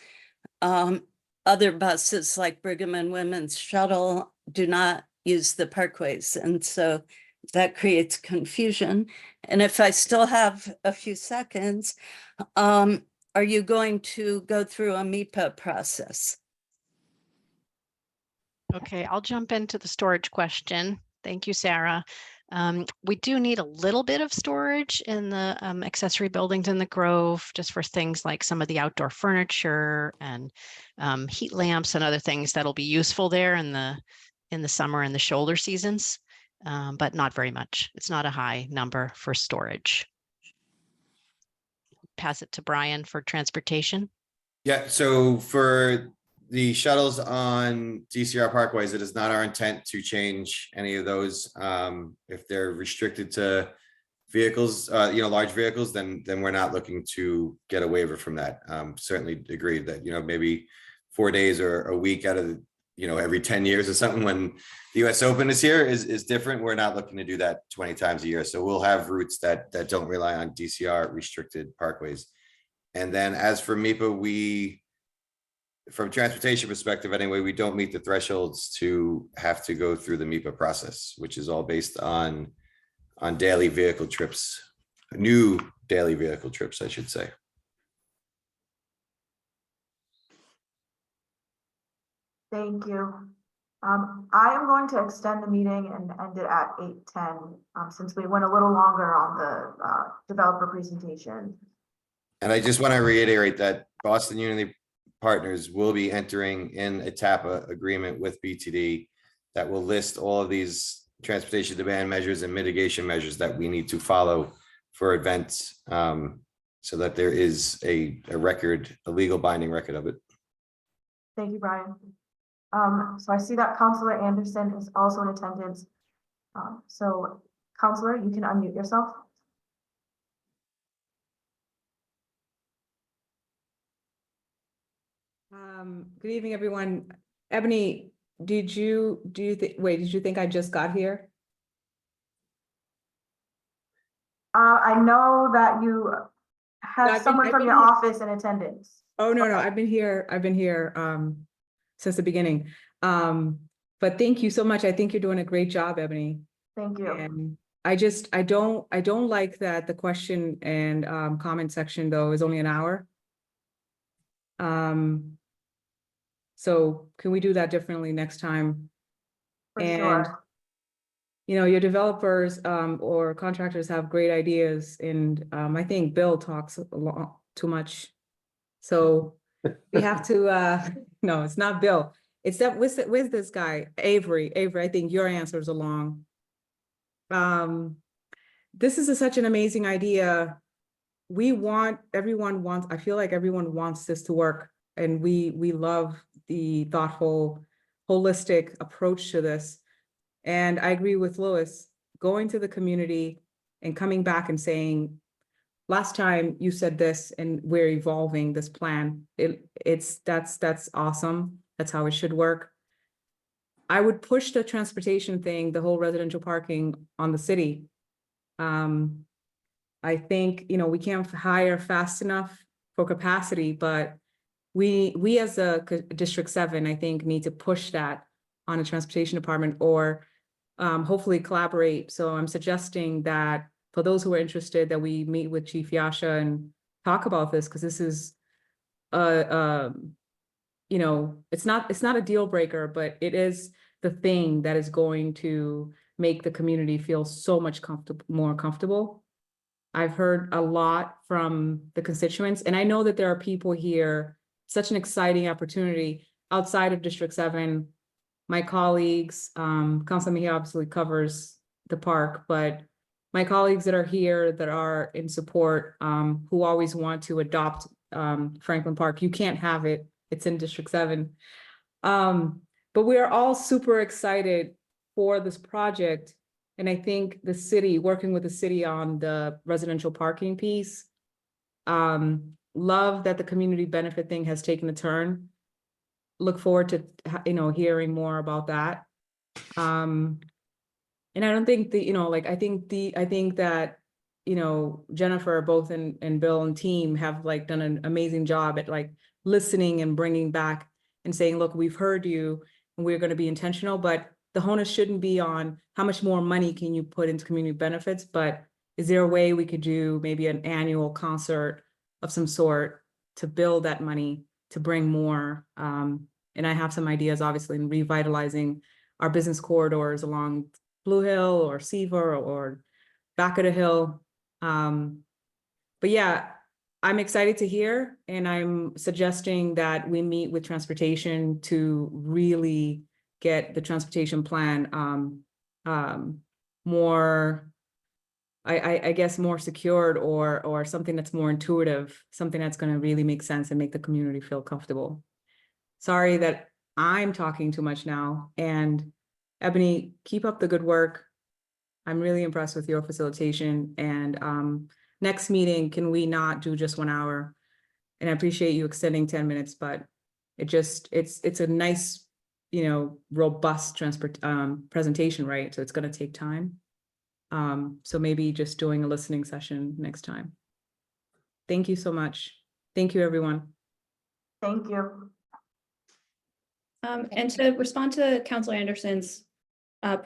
other buses like Brigham and Women's Shuttle do not use the parkways. And so that creates confusion. And if I still have a few seconds, are you going to go through a MIPA process? Okay, I'll jump into the storage question. Thank you, Sarah. We do need a little bit of storage in the accessory buildings in the Grove, just for things like some of the outdoor furniture and heat lamps and other things that'll be useful there in the summer and the shoulder seasons, but not very much. It's not a high number for storage. Pass it to Brian for transportation. Yeah, so for the shuttles on DCR parkways, it is not our intent to change any of those. If they're restricted to vehicles, large vehicles, then we're not looking to get a waiver from that. Certainly agreed that, maybe 4 days or a week out of, every 10 years or something when the US Open is here is different. We're not looking to do that 20 times a year. So we'll have routes that don't rely on DCR restricted parkways. And then as for MIPA, from a transportation perspective, anyway, we don't meet the thresholds to have to go through the MIPA process, which is all based on daily vehicle trips, new daily vehicle trips, I should say. Thank you. I am going to extend the meeting and end it at 8:10, since we went a little longer on the developer presentation. And I just want to reiterate that Boston Unity Partners will be entering in a TAPA agreement with BTD that will list all of these transportation demand measures and mitigation measures that we need to follow for events, so that there is a legal binding record of it. Thank you, Brian. So I see that Councilor Anderson is also in attendance. So Councilor, you can unmute yourself. Good evening, everyone. Ebony, did you think I just got here? I know that you have someone from your office in attendance. Oh, no, I've been here since the beginning. But thank you so much. I think you're doing a great job, Ebony. Thank you. And I don't like that the question and comment section though is only an hour. So can we do that differently next time? For sure. Your developers or contractors have great ideas, and I think Bill talks a lot too much. So we have to no, it's not Bill. It's that with this guy, Avery. I think your answers are long. This is such an amazing idea. I feel like everyone wants this to work, and we love the thoughtful, holistic approach to this. And I agree with Louis, going to the community and coming back and saying, last time you said this and we're evolving this plan. That's awesome. That's how it should work. I would push the transportation thing, the whole residential parking on the city. I think, we can't hire fast enough for capacity, but we as a District 7, I think, need to push that on a transportation department, or hopefully collaborate. So I'm suggesting that for those who are interested, that we meet with Chief Yasha and talk about this, because this is it's not a deal breaker, but it is the thing that is going to make the community feel so much more comfortable. I've heard a lot from the constituents, and I know that there are people here, such an exciting opportunity outside of District 7. My colleagues, Councilor Mejia obviously covers the park, but my colleagues that are here that are in support, who always want to adopt Franklin Park, you can't have it. It's in District 7. But we are all super excited for this project. And I think the city, working with the city on the residential parking piece, Love that the community benefit thing has taken a turn. Look forward to, hearing more about that. And I don't think I think that, Jennifer, both and Bill and team have like done an amazing job at like listening and bringing back and saying, look, we've heard you and we're going to be intentional, but the onus shouldn't be on how much more money can you put into community benefits, but is there a way we could do maybe an annual concert of some sort to build that money, to bring more? And I have some ideas, obviously, in revitalizing our business corridors along Blue Hill or Seaver or back of the hill. But yeah, I'm excited to hear, and I'm suggesting that we meet with transportation to really get the transportation plan more, I guess, more secured or something that's more intuitive, something that's going to really make sense and make the community feel comfortable. Sorry that I'm talking too much now. And Ebony, keep up the good work. I'm really impressed with your facilitation. And next meeting, can we not do just 1 hour? And I appreciate you extending 10 minutes, but it's a nice, robust presentation, right? So it's going to take time. So maybe just doing a listening session next time. Thank you so much. Thank you, everyone. Thank you. And to respond to Councilor Anderson's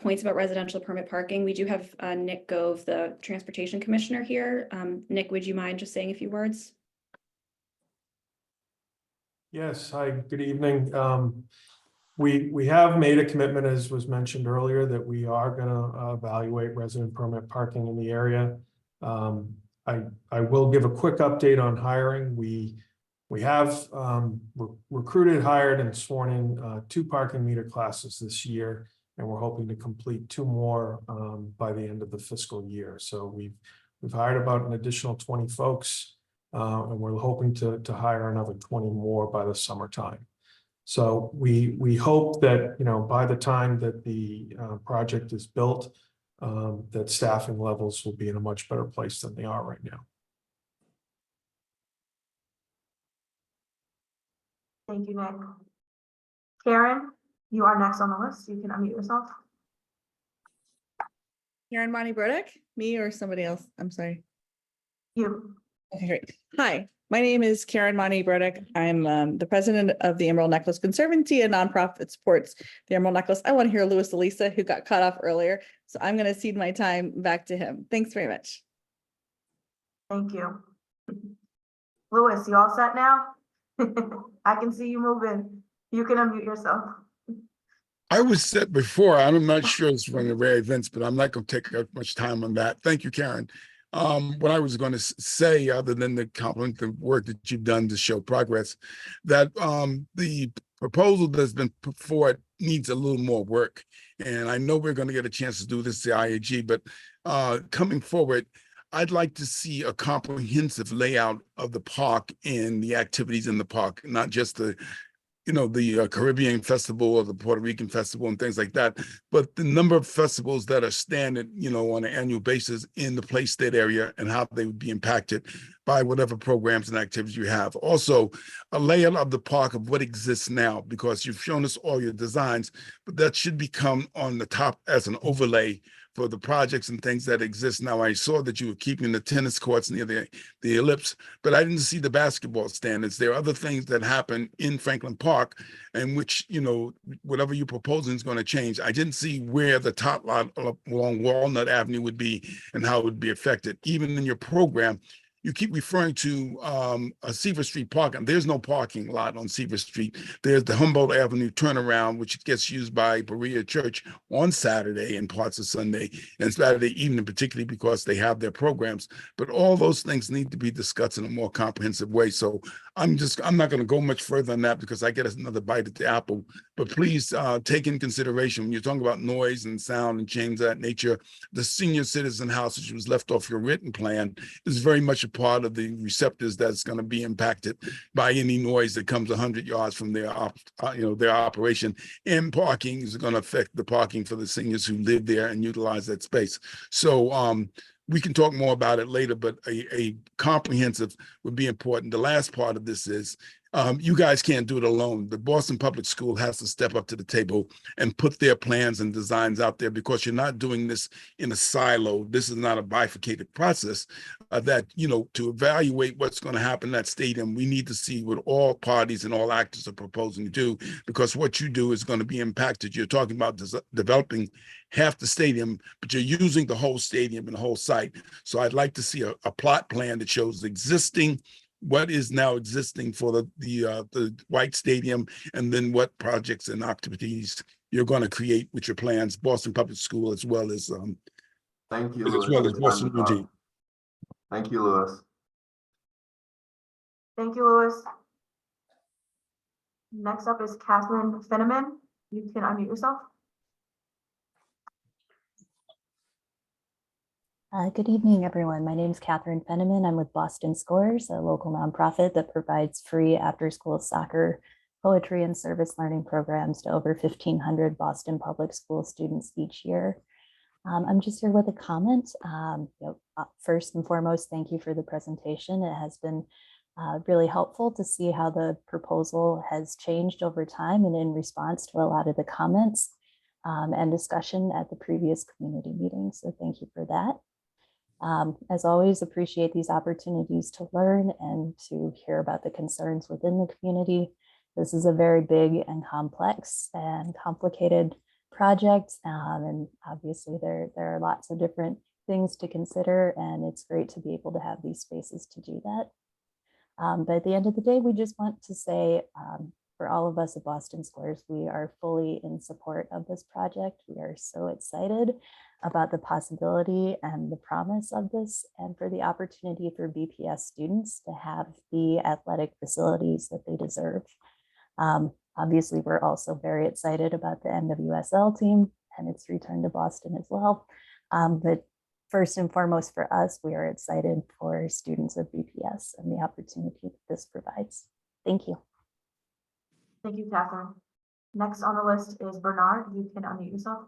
points about residential permit parking, we do have Nick Gove, the Transportation Commissioner here. Nick, would you mind just saying a few words? Yes, hi, good evening. We have made a commitment, as was mentioned earlier, that we are going to evaluate resident permit parking in the area. I will give a quick update on hiring. We have recruited, hired, and sworn in 2 parking meter classes this year, and we're hoping to complete 2 more by the end of the fiscal year. So we've hired about an additional 20 folks, and we're hoping to hire another 20 more by the summertime. So we hope that by the time that the project is built, that staffing levels will be in a much better place than they are right now. Thank you, Nick. Karen, you are next on the list. You can unmute yourself. Karen Monty Burdick, me or somebody else? I'm sorry. You. Okay, great. Hi, my name is Karen Monty Burdick. I'm the president of the Emerald Necklace Conservancy, a nonprofit that supports the Emerald Necklace. I want to hear Louis Elisa, who got cut off earlier. So I'm going to cede my time back to him. Thanks very much. Thank you. Louis, you all set now? I can see you moving. You can unmute yourself. I was set before. I'm not sure it's one of the rare events, but I'm not going to take up much time on that. Thank you, Karen. What I was going to say, other than the compliment, the work that you've done to show progress, that the proposal that's been put forward needs a little more work. And I know we're going to get a chance to do this to IAG, but coming forward, I'd like to see a comprehensive layout of the park and the activities in the park, not just the Caribbean Festival or the Puerto Rican Festival and things like that, but the number of festivals that are standard, on an annual basis in the Play State area and how they would be impacted by whatever programs and activities you have. Also, a layout of the park of what exists now, because you've shown us all your designs, but that should become on the top as an overlay for the projects and things that exist now. I saw that you were keeping the tennis courts near the ellipse, but I didn't see the basketball standards. There are other things that happen in Franklin Park in which, whatever you're proposing is going to change. I didn't see where the top lot along Walnut Avenue would be and how it would be affected. Even in your program, you keep referring to a Seaver Street park, and there's no parking lot on Seaver Street. There's the Humboldt Avenue turnaround, which gets used by Berea Church on Saturday and parts of Sunday, and Saturday evening, particularly because they have their programs. But all those things need to be discussed in a more comprehensive way. So I'm not going to go much further than that because I get another bite at the apple. But please take in consideration when you're talking about noise and sound and change of that nature, the senior citizen house, which was left off your written plan, is very much a part of the receptors that's going to be impacted by any noise that comes 100 yards from their operation. And parking is going to affect the parking for the seniors who live there and utilize that space. So we can talk more about it later, but a comprehensive would be important. The last part of this is you guys can't do it alone. The Boston Public School has to step up to the table and put their plans and designs out there, because you're not doing this in a silo. This is not a bifurcated process that, you know, to evaluate what's going to happen in that stadium, we need to see what all parties and all actors are proposing to do, because what you do is going to be impacted. You're talking about developing half the stadium, but you're using the whole stadium and the whole site. So I'd like to see a plot plan that shows what is now existing for the White Stadium, and then what projects and activities you're going to create with your plans, Boston Public School, as well as Thank you, as Louis, well for as the time Boston to talk. UD. Thank you, Louis. Thank you, Louis. Next up is Catherine Fenneman. You can unmute yourself. Good evening, everyone. My name is Catherine Fenneman. I'm with Boston Scores, a local nonprofit that provides free after-school soccer, poetry, and service learning programs to over 1,500 Boston Public School students each year. I'm just here with a comment. First and foremost, thank you for the presentation. It has been really helpful to see how the proposal has changed over time and in response to a lot of the comments and discussion at the previous community meeting. So thank you for that. As always, appreciate these opportunities to learn and to hear about the concerns within the community. This is a very big and complex and complicated project, and obviously there are lots of different things to consider, and it's great to be able to have these spaces to do that. But at the end of the day, we just want to say, for all of us at Boston Squares, we are fully in support of this project. We are so excited about the possibility and the promise of this, and for the opportunity for BPS students to have the athletic facilities that they deserve. Obviously, we're also very excited about the NWSL team and its return to Boston as well. But first and foremost for us, we are excited for students of BPS and the opportunity that this provides. Thank you. Thank you, Catherine. Next on the list is Bernard. You can unmute yourself.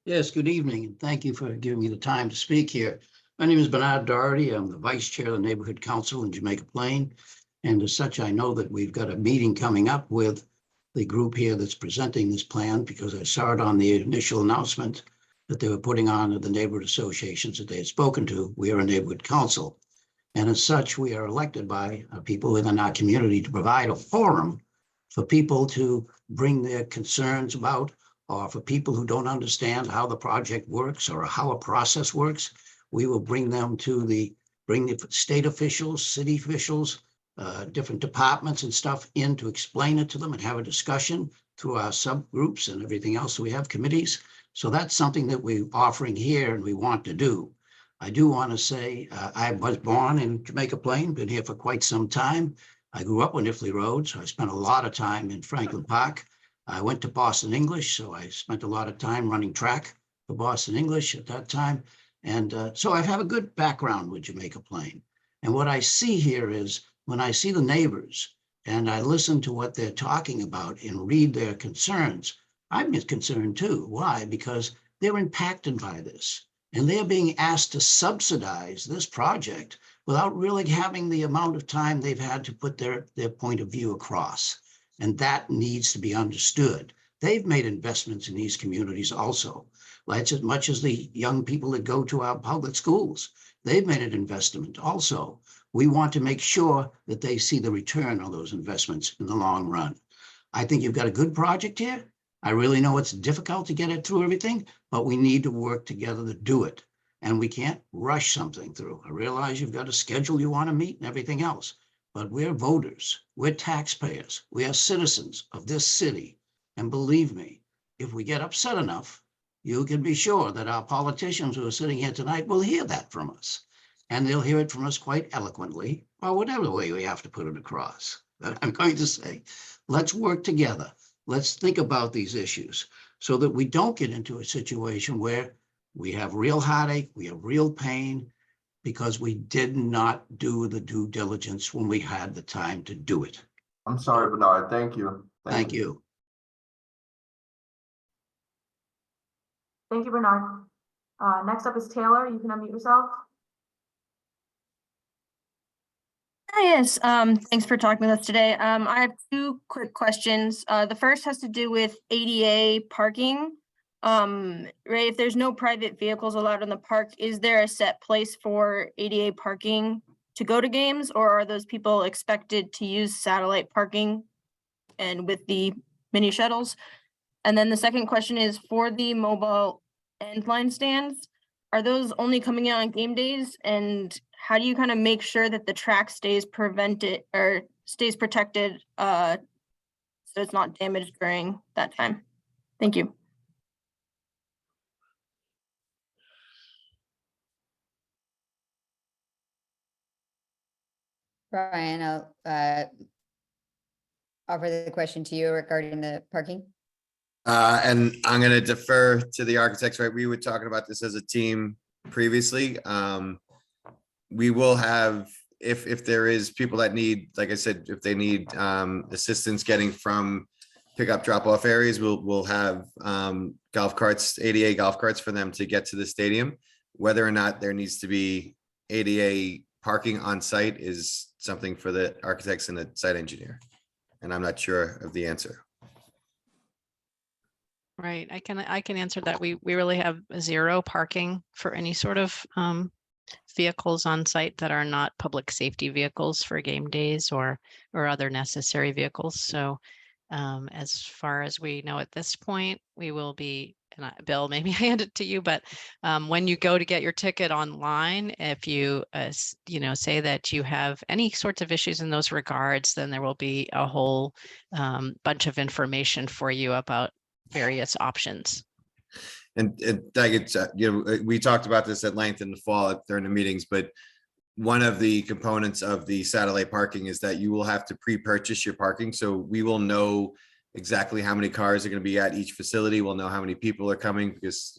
Yes, good evening, and thank you for giving me the time to speak here. My name is Bernard Doherty. I'm the Vice Chair of the Neighborhood Council in Jamaica Plain. And as such, I know that we've got a meeting coming up with the group here that's presenting this plan, because I saw it on the initial announcement that they were putting on the neighborhood associations that they had spoken to. We are a neighborhood council. And as such, we are elected by people within our community to provide a forum for people to bring their concerns about, or for people who don't understand how the project works or how a process works. We will bring them to bring the state officials, city officials, different departments and stuff in to explain it to them and have a discussion through our subgroups and everything else. We have committees. So that's something that we're offering here and we want to do. I do want to say I was born in Jamaica Plain, been here for quite some time. I grew up on Iffley Road, so I spent a lot of time in Franklin Park. I went to Boston English, so I spent a lot of time running track for Boston English at that time. And so I have a good background with Jamaica Plain. And what I see here is when I see the neighbors and I listen to what they're talking about and read their concerns, I'm concerned too. Why? Because they're impacted by this. And they're being asked to subsidize this project without really having the amount of time they've had to put their point of view across. And that needs to be understood. They've made investments in these communities also. That's as much as the young people that go to our public schools. They've made an investment also. We want to make sure that they see the return on those investments in the long run. I think you've got a good project here. I really know it's difficult to get it through everything, but we need to work together to do it. And we can't rush something through. I realize you've got a schedule you want to meet and everything else, but we're voters, we're taxpayers, we are citizens of this city. And believe me, if we get upset enough, you can be sure that our politicians who are sitting here tonight will hear that from us. And they'll hear it from us quite eloquently, or whatever way we have to put it across. But I'm going to say, let's work together. Let's think about these issues so that we don't get into a situation where we have real heartache, we have real pain, because we did not do the due diligence when we had the time to do it. I'm sorry, Bernard. Thank you. Thank you. Thank you, Bernard. Next up is Taylor. You can unmute yourself. Hi, yes, thanks for talking with us today. I have two quick questions. The first has to do with ADA parking. Ray, if there's no private vehicles allowed in the park, is there a set place for ADA parking to go to games, or are those people expected to use satellite parking and with the mini shuttles? And then the second question is for the mobile end line stands, are those only coming out on game days? And how do you kind of make sure that the track stays protected, so it's not damaged during that time? Thank you. Brian, I'll offer the question to you regarding the parking. And I'm gonna defer to the architects, right? We were talking about this as a team previously. We will have, if there is people that need, like I said, if they need assistance getting from pickup drop off areas, we'll have golf carts, ADA golf carts for them to get to the stadium. Whether or not there needs to be ADA parking on site is something for the architects and the site engineer. And I'm not sure of the answer. Right, I can answer that. We really have zero parking for any sort of vehicles on site that are not public safety vehicles for game days or other necessary vehicles. So as far as we know at this point, we will be, and Bill, maybe I hand it to you, but when you go to get your ticket online, if you say that you have any sorts of issues in those regards, then there will be a whole bunch of information for you about various options. And Daggett, we talked about this at length in the fall during the meetings, but one of the components of the satellite parking is that you will have to pre-purchase your parking. So we will know exactly how many cars are going to be at each facility. We'll know how many people are coming because,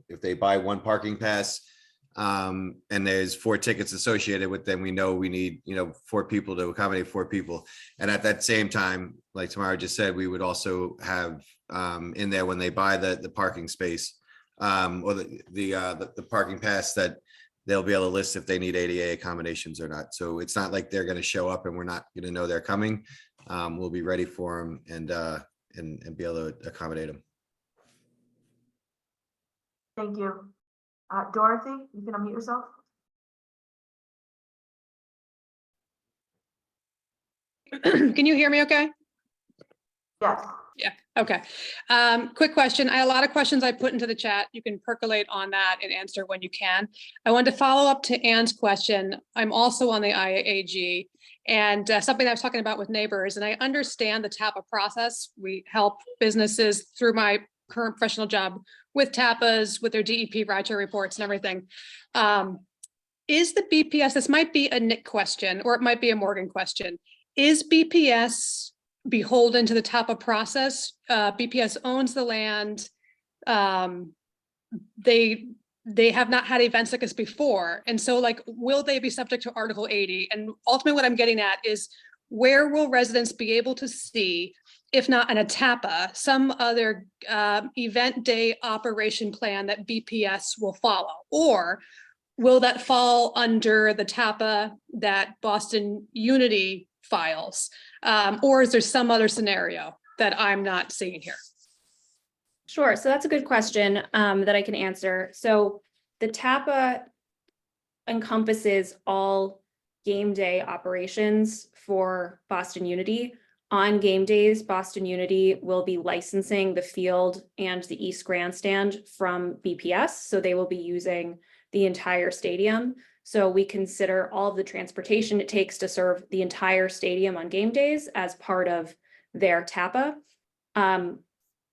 if they buy one parking pass and there's 4 tickets associated with them, we know we need, 4 people to accommodate 4 people. And at that same time, like Tamara just said, we would also have in there when they buy the parking space or the parking pass, that they'll be able to list if they need ADA accommodations or not. So it's not like they're going to show up and we're not going to know they're coming. We'll be ready for them and be able to accommodate them. Thank you. Dorothy, you can unmute yourself. Can you hear me okay? Yes. Yeah, okay. Quick question. I have a lot of questions I put into the chat. You can percolate on that and answer when you can. I wanted to follow up to Ann's question. I'm also on the IAG and something I was talking about with neighbors, and I understand the TAPA process. We help businesses through my current professional job with TAPAs, with their DEP rideshare reports and everything. Is the BPS, this might be a Nick question, or it might be a Morgan question. Is BPS beholden to the TAPA process? BPS owns the land. They have not had events like this before. And so will they be subject to Article 80? And ultimately what I'm getting at is, where will residents be able to see, if not in a TAPA, some other event day operation plan that BPS will follow? Or will that fall under the TAPA that Boston Unity files? Or is there some other scenario that I'm not seeing here? Sure, so that's a good question that I can answer. So the TAPA encompasses all game day operations for Boston Unity. On game days, Boston Unity will be licensing the field and the East Grandstand from BPS. So they will be using the entire stadium. So we consider all of the transportation it takes to serve the entire stadium on game days as part of their TAPA.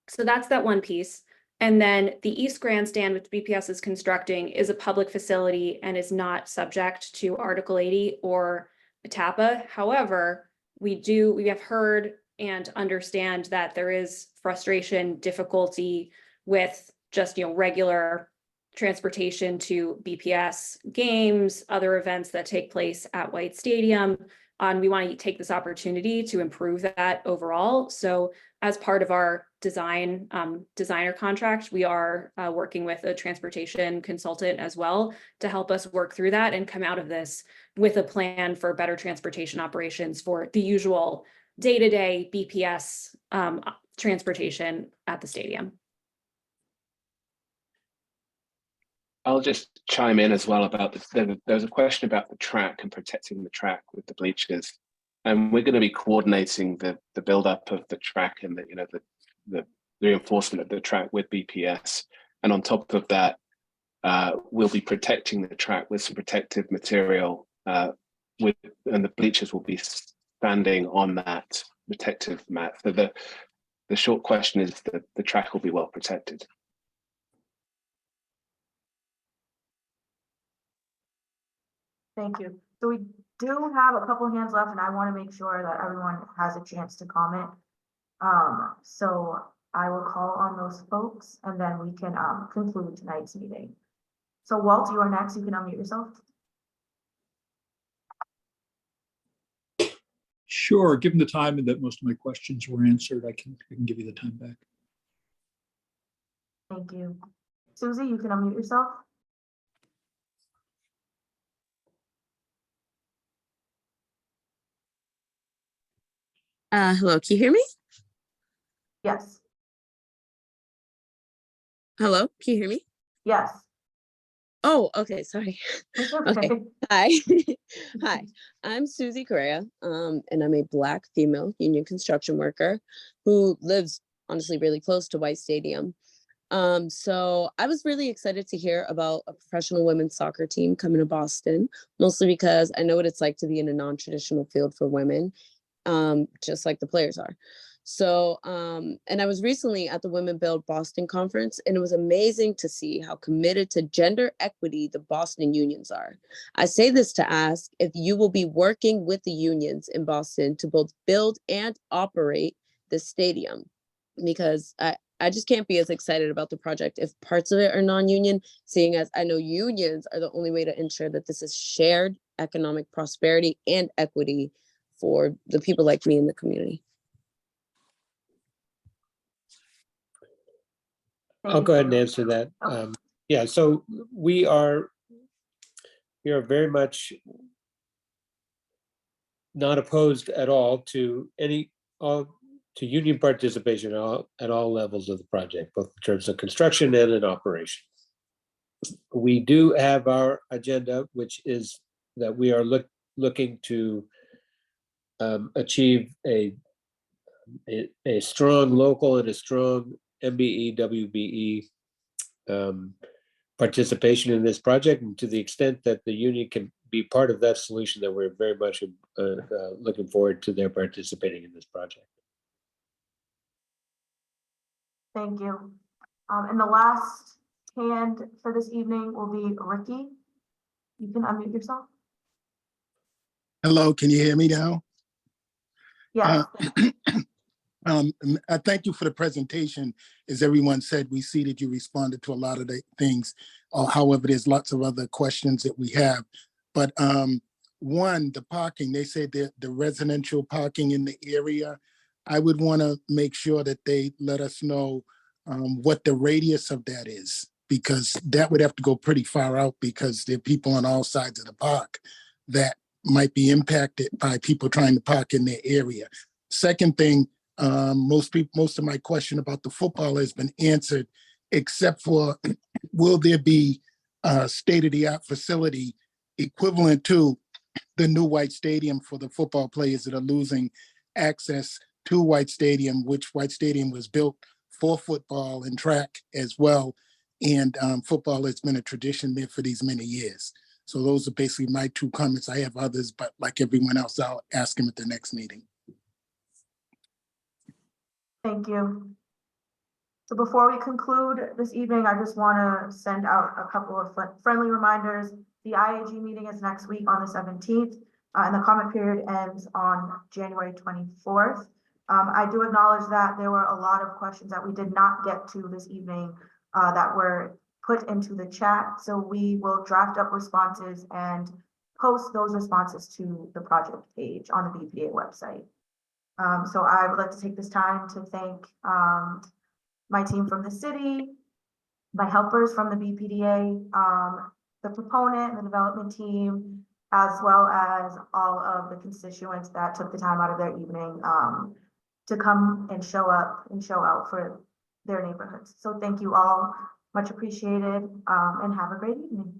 So that's that one piece. And then the East Grandstand, which BPS is constructing, is a public facility and is not subject to Article 80 or TAPA. However, we have heard and understand that there is frustration, difficulty with just regular transportation to BPS games, other events that take place at White Stadium. And we want to take this opportunity to improve that overall. So as part of our designer contract, we are working with a transportation consultant as well to help us work through that and come out of this with a plan for better transportation operations for the usual day-to-day BPS transportation at the stadium. I'll just chime in as well about there was a question about the track and protecting the track with the bleachers. And we're going to be coordinating the build-up of the track and the reinforcement of the track with BPS. And on top of that, we'll be protecting the track with some protective material, and the bleachers will be standing on that protective mat. So the short question is that the track will be well protected. Thank you. So we do have a couple hands left, and I want to make sure that everyone has a chance to comment. So I will call on those folks, and then we can conclude tonight's meeting. So Walt, you are next. You can unmute yourself. Sure. Given the time and that most of my questions were answered, I can give you the time back. Thank you. Susie, you can unmute yourself. Hello, can you hear me? Yes. Hello, can you hear me? Yes. Oh, okay, sorry. Okay. Hi. Hi, I'm Susie Correa, and I'm a Black female union construction worker who lives honestly really close to White Stadium. So I was really excited to hear about a professional women's soccer team coming to Boston, mostly because I know what it's like to be in a non-traditional field for women, just like the players are. So, and I was recently at the Women Build Boston conference, and it was amazing to see how committed to gender equity the Boston unions are. I say this to ask if you will be working with the unions in Boston to both build and operate the stadium, because I just can't be as excited about the project if parts of it are non-union, seeing as I know unions are the only way to ensure that this is shared economic prosperity and equity for the people like me in the community. I'll go ahead and answer that. Yeah, so we are very much not opposed at all to to union participation at all levels of the project, both in terms of construction and in operation. We do have our agenda, which is that we are looking to achieve a strong local and a strong MBE, WBE participation in this project, and to the extent that the union can be part of that solution, that we're very much looking forward to their participating in this project. Thank you. And the last hand for this evening will be Ricky. You can unmute yourself. Hello, can you hear me now? Yes. I thank you for the presentation. As everyone said, we see that you responded to a lot of the things. However, there's lots of other questions that we have. But one, the parking, they said that the residential parking in the area, I would want to make sure that they let us know what the radius of that is, because that would have to go pretty far out, because there are people on all sides of the park that might be impacted by people trying to park in their area. Second thing, most of my question about the football has been answered, except for will there be a state-of-the-art facility equivalent to the new White Stadium for the football players that are losing access to White Stadium, which White Stadium was built for football and track as well. And football has been a tradition there for these many years. So those are basically my two comments. I have others, but like everyone else, I'll ask them at the next meeting. Thank you. So before we conclude this evening, I just want to send out a couple of friendly reminders. The IAG meeting is next week on the 17th, and the comment period ends on January 24th. I do acknowledge that there were a lot of questions that we did not get to this evening that were put into the chat. So we will draft up responses and post those responses to the project page on the BPA website. So I would like to take this time to thank my team from the city, my helpers from the BPDA, the proponent and the development team, as well as all of the constituents that took the time out of their evening to come and show up and show out for their neighborhoods. So thank you all, much appreciated, and have a great evening.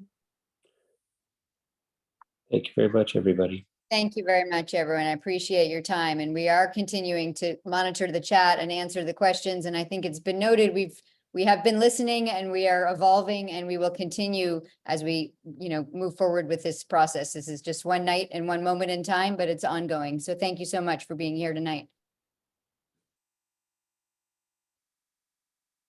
Thank you very much, everybody. Thank you very much, everyone. I appreciate your time, and we are continuing to monitor the chat and answer the questions. And I think it's been noted, we have been listening and we are evolving, and we will continue as we, move forward with this process. This is just one night and one moment in time, but it's ongoing. So thank you so much for being here tonight.